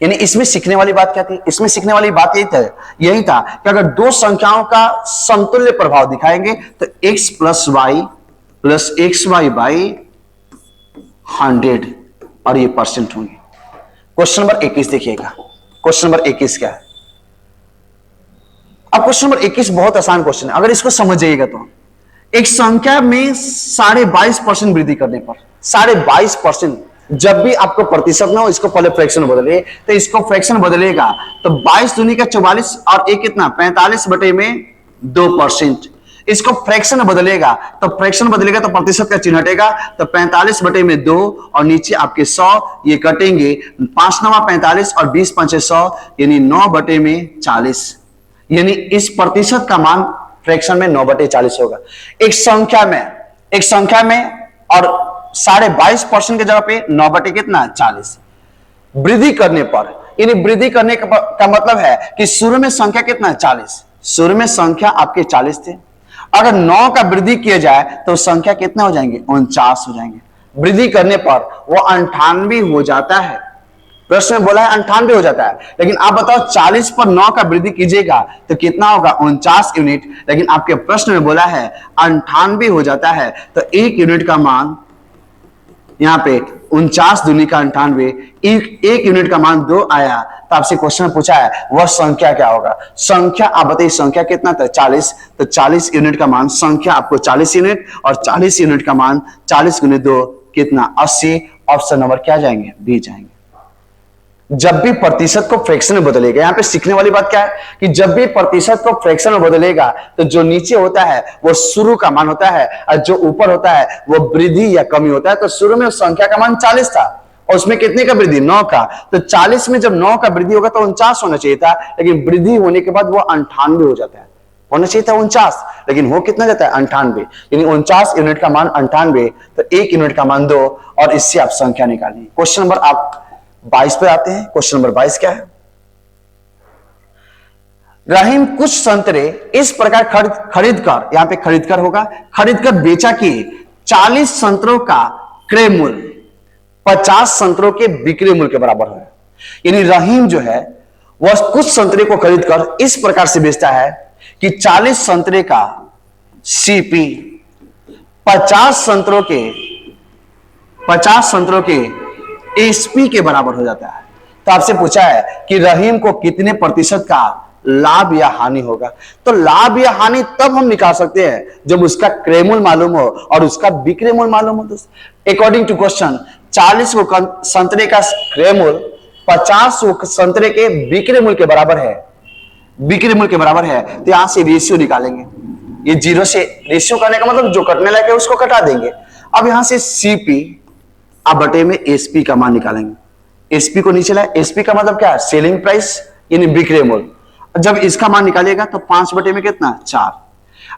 यानी इसमें सीखने वाली बात क्या थी, इसमें सीखने वाली बात यही था कि अगर 2 संख्याओं का समतुल्य प्रभाव दिखाएंगे तो x plus y plus x y by 100 और ये परसेंट होंगे। क्वेश्चन नंबर 21 देखिएगा, क्वेश्चन नंबर 21 क्या है। अब क्वेश्चन नंबर 21 बहुत आसान क्वेश्चन है, अगर इसको समझ जाइएगा तो एक संख्या में 22.5% वृद्धि करने पर 22%, जब भी आपको प्रतिशत ना हो इसको पहले फ्रैक्शन बदलिए, तो इसको फ्रैक्शन बदलेगा तो 22 दूनी का 44 और एक कितना 45 बटे में 2%, इसको फ्रैक्शन में बदलेगा, तो फ्रैक्शन बदलेगा तो प्रतिशत का चिन्ह हटेगा, तो 45/2 और नीचे आपके 100 ये कटेंगे, 5 9 45 और 20 5 100 यानी 9/40, यानी इस प्रतिशत का मान फ्रैक्शन में 9/40 होगा। एक संख्या में और 22.5% की जगह पे 9/40 वृद्धि करने पर, यानी वृद्धि करने का मतलब है कि शुरू में संख्या कितना 40, शुरू में संख्या आपके 40 थे, अगर 9 का वृद्धि किया जाए तो संख्या कितना हो जाएंगे 49 हो जाएंगे। वृद्धि करने पर वो 98 हो जाता है, प्रश्न में बोला है 98 हो जाता है, लेकिन आप बताओ 40 पर 9 का वृद्धि कीजिएगा तो कितना होगा 49 यूनिट, लेकिन आपके प्रश्न में बोला है 98 हो जाता है, तो 1 यूनिट का मान यहाँ पे 49 दूनी का 98, एक यूनिट का मान 2 आया, तो आपसे क्वेश्चन में पूछा है वह संख्या क्या होगा। संख्या आप बताइए संख्या कितना था 40, तो 40 यूनिट का मान, संख्या आपको 40 यूनिट और 40 यूनिट का मान 40 गुने 2 कितना 80। ऑप्शन नंबर क्या जाएंगे बी जाएंगे। जब भी प्रतिशत को फ्रैक्शन में बदलेगा, यहां पे सीखने वाली बात क्या है कि जब भी प्रतिशत को फ्रैक्शन में बदलेगा तो जो नीचे होता है वो शुरू का मान होता है और जो ऊपर होता है वो वृद्धि या कमी होता है। तो शुरू में संख्या का मान 40 था और उसमें कितने का वृद्धि 9 का, तो 40 में जब 9 का वृद्धि होगा तो 49 होना चाहिए था, लेकिन वृद्धि होने के बाद वो 98 हो जाता है, होना चाहिए था 49, लेकिन वो कितना जाता है 98, यानी 49 यूनिट का मान 98, तो 1 यूनिट का मान 2 और इससे आप संख्या निकालिए। क्वेश्चन नंबर आप 22 पे आते हैं। क्वेश्चन नंबर 22 क्या है, रहीम कुछ संतरे इस प्रकार खरीद कर, यहां पे खरीद कर होगा, खरीद कर बेचा कि 40 संतरों का क्रय मूल्य 50 संतरों के बिक्री मूल्य के बराबर है। यानी रहीम जो है वह कुछ संतरे को खरीद कर इस प्रकार से बेचता है कि 40 संतरे का सीपी 50 संतरों के एसपी के बराबर हो जाता है। तो आपसे पूछा है कि रहीम को कितने प्रतिशत का लाभ या हानि होगा। तो लाभ या हानि तब हम निकाल सकते हैं जब उसका क्रय मूल्य मालूम हो और उसका बिक्री मूल्य मालूम हो। अकॉर्डिंग टू क्वेश्चन 40 संतरे का क्रय मूल्य 50 संतरे के बिक्री मूल्य के बराबर है, तो यहां से रेशियो निकालेंगे। ये 0 से रेशियो करने का मतलब जो कटने लगे उसको कटा देंगे। अब यहां से सीपी आप बटे में एसपी का मान निकालेंगे। एसपी को नीचे लाए, एसपी का मतलब क्या है सेलिंग प्राइस यानी बिक्री मूल्य। जब इसका मान निकालिएगा तो 5 बटे में कितना 4।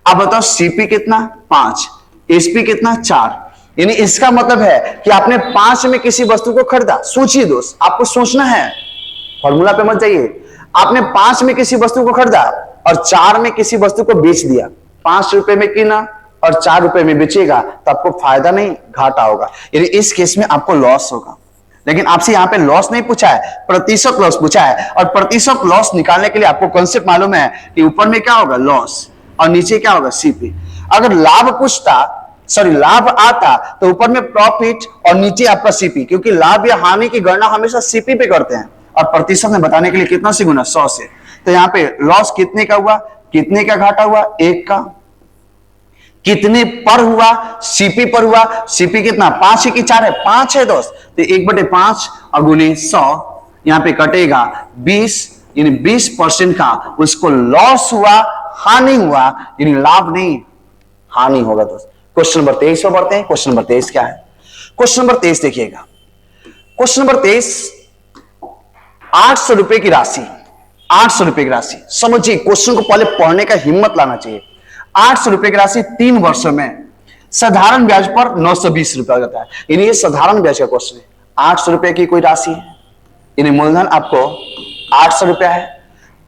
अब बताओ सीपी कितना 5, एसपी कितना 4, यानी इसका मतलब है कि आपने 5 में किसी वस्तु को खरीदा। सोचिए दोस्त, आपको सोचना है, फॉर्मूला पे मत जाइए। आपने 5 में किसी वस्तु को खरीदा और 4 में किसी वस्तु को बेच दिया। 5 रुपए में किना और 4 रुपए में बेचेगा तो आपको फायदा नहीं घाटा होगा, यानी इस केस में आपको लॉस होगा। लेकिन आपसे यहां पे लॉस नहीं पूछा है, प्रतिशत लॉस पूछा है, और प्रतिशत लॉस निकालने के लिए आपको कॉन्सेप्ट मालूम है कि ऊपर में क्या होगा लॉस और नीचे क्या होगा सीपी। अगर लाभ आता तो ऊपर में प्रॉफिट और नीचे आपका सीपी, क्योंकि लाभ या हानि की गणना हमेशा सीपी पे करते हैं और प्रतिशत में बताने के लिए कितना से गुना 100 से। तो यहाँ पे लॉस कितने का हुआ, कितने का घाटा हुआ 1 का, कितने पर हुआ सीपी पर हुआ, सीपी कितना 5 की 4 है 5 है दोस्त, तो 1/5 और गुने 100 यहां पे कटेगा 20, यानी 20% का उसको लॉस हुआ, हानि हुआ, यानी लाभ नहीं हानि होगा दोस्त। क्वेश्चन नंबर 23 पे बढ़ते हैं। क्वेश्चन नंबर 23 क्या है, क्वेश्चन नंबर 23 देखिएगा। क्वेश्चन नंबर 23 800 रुपए की राशि, 800 रुपए की राशि समझिए, क्वेश्चन को पहले पढ़ने का हिम्मत लाना चाहिए। 800 रुपए की राशि 3 वर्षों में साधारण ब्याज पर 920 रुपए हो जाता है, यानी ये साधारण ब्याज का क्वेश्चन है। 800 रुपए की कोई राशि है, यानी मूलधन आपको 800 रुपया है,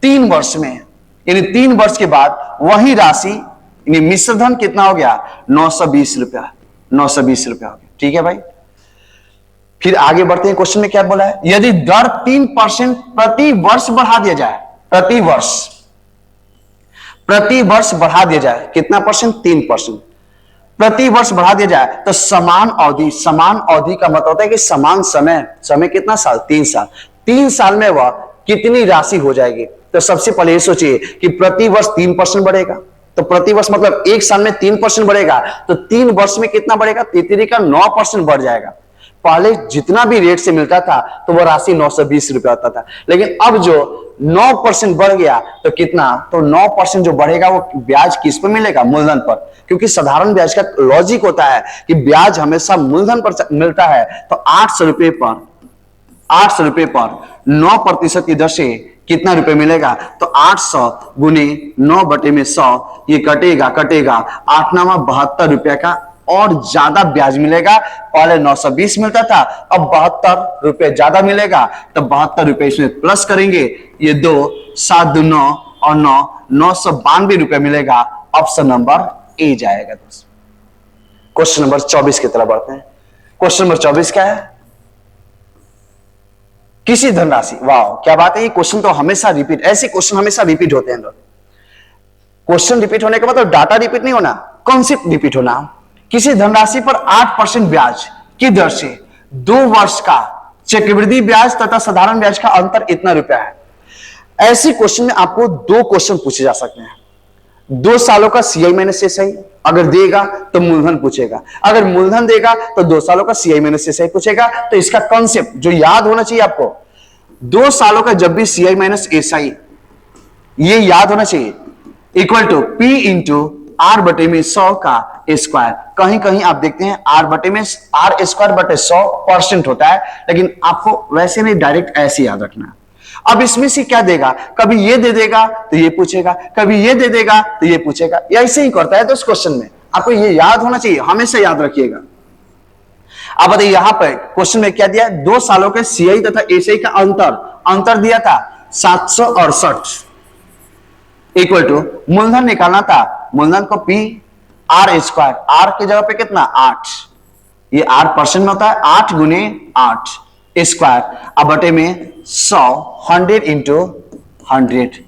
3 वर्ष में, यानी 3 वर्ष के बाद वही राशि यानी मिश्र धन कितना हो गया 920 रुपया, 920 रुपया हो गया। ठीक है भाई, फिर आगे बढ़ते हैं। क्वेश्चन में क्या बोला है, यदि दर 3% प्रति वर्ष बढ़ा दिया जाए, प्रति वर्ष बढ़ा दिया जाए, कितना परसेंट 3%, प्रति वर्ष बढ़ा दिया जाए तो समान अवधि, समान अवधि का मतलब होता है कि समान समय, समय कितना साल 3 साल, 3 साल में वह कितनी राशि हो जाएगी। तो सबसे पहले ये सोचिए कि प्रति वर्ष 3% बढ़ेगा, तो प्रति वर्ष मतलब 1 साल में 3% बढ़ेगा, तो 3 वर्ष में कितना बढ़ेगा 3 का 9% बढ़ जाएगा। पहले जितना भी रेट से मिलता था तो वो राशि 920 रुपया होता था, लेकिन अब जो 9% बढ़ गया तो कितना, तो 9% जो बढ़ेगा वो ब्याज किस पर मिलेगा, मूलधन पर, क्योंकि साधारण ब्याज का लॉजिक होता है कि ब्याज हमेशा मूलधन पर मिलता है। तो 800 रुपए पर 9% की दर से कितना रुपए मिलेगा, तो 800 गुने 9/100, ये कटेगा 8 9 72 रुपया का और ज्यादा ब्याज मिलेगा। पहले 920 मिलता था, अब 72 रुपए ज्यादा मिलेगा, तो 72 रुपए इसमें प्लस करेंगे, ये 2 7 2 9 और 9 992 रुपए मिलेगा। ऑप्शन नंबर ए जाएगा दोस्तों। क्वेश्चन नंबर 24 की तरफ बढ़ते हैं। क्वेश्चन नंबर 24 क्या है, किसी धनराशि, वाह क्या बात है, ये क्वेश्चन तो हमेशा रिपीट, ऐसे क्वेश्चन हमेशा रिपीट होते हैं। क्वेश्चन रिपीट होने का मतलब डाटा रिपीट नहीं होना, कॉन्सेप्ट रिपीट होना। किसी धनराशि पर 8% ब्याज की दर से 2 वर्ष का चक्रवृद्धि ब्याज तथा साधारण ब्याज का अंतर इतना रुपया है। ऐसे क्वेश्चन में आपको 2 क्वेश्चन पूछे जा सकते हैं। 2 सालों का CI माइनस SI अगर देगा तो मूलधन पूछेगा, अगर मूलधन देगा तो 2 सालों का CI माइनस SI पूछेगा। तो इसका कॉन्सेप्ट जो याद होना चाहिए आपको, 2 सालों का जब भी CI माइनस SI, ये याद होना चाहिए, equal to P into R बटे में 100 का स्क्वायर। कहीं कहीं आप देखते हैं R बटे में R स्क्वायर बटे 100% होता है, लेकिन आपको वैसे नहीं, डायरेक्ट ऐसे याद रखना है। अब इसमें से क्या देगा, कभी ये दे देगा तो ये पूछेगा, कभी ये दे देगा तो ये पूछेगा, ये ऐसे ही करता है। तो इस क्वेश्चन में आपको ये याद होना चाहिए, हमेशा याद रखिएगा। अब बताइए यहां पर क्वेश्चन में क्या दिया, 2 सालों के CI तथा SI का अंतर दिया था 768, इक्वल टू मूलधन निकालना था, मूलधन को P R स्क्वायर, R की जगह पे कितना 8, ये 8% में होता है, 8 गुने 8 स्क्वायर, अब बटे में 100 इंटू 100।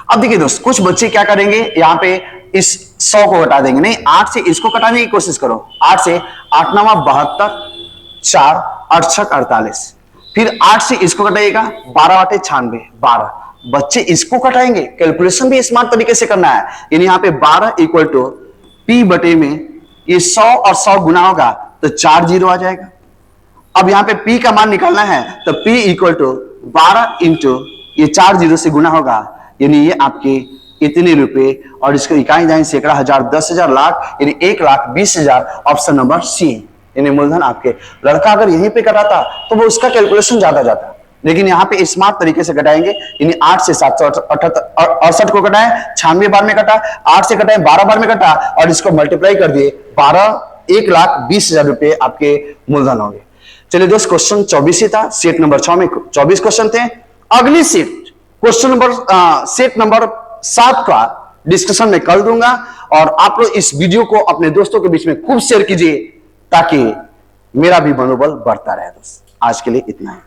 अब देखिए दोस्त, कुछ बच्चे क्या करेंगे, यहां पे इस 100 को घटा देंगे, नहीं 8 से इसको घटाने की कोशिश करो, 8 से 8 9 72, 4 8 6 48, फिर 8 से इसको घटाइएगा, 12 बटे 96 12, बच्चे इसको घटाएंगे, कैलकुलेशन भी स्मार्ट तरीके से करना है। यानी यहाँ पे 12 इक्वल टू P बटे में ये 100 और 100 गुना होगा तो 4 0 आ जाएगा। अब यहाँ पे P का मान निकालना है, तो P इक्वल टू 12 इंटू ये 4 0 से गुना होगा, यानी ये आपके इतने रुपए, और इसको इकाई जाए सैकड़ा, हजार, 10,000, लाख, यानी 1,20,000। ऑप्शन नंबर सी, यानी मूलधन आपके लड़का अगर यहीं पे कराता तो वो उसका कैलकुलेशन ज्यादा जाता, लेकिन यहाँ पे स्मार्ट तरीके से घटाएंगे। यानी 8 से 768 को घटाएं, 96 बार में घटा, 8 से घटाएं 12 बार में घटा, और इसको मल्टीप्लाई कर दिए 12, 1,20,000 रुपए आपके मूलधन होंगे। चलिए दोस्त, क्वेश्चन 24 ही था, सेट नंबर 6 में 24 क्वेश्चन थे। अगली set question number set number 7 का डिस्कशन में कर दूंगा, और आप लोग इस वीडियो को अपने दोस्तों के बीच में खूब शेयर कीजिए ताकि मेरा भी मनोबल बढ़ता रहे। दोस्त आज के लिए इतना है।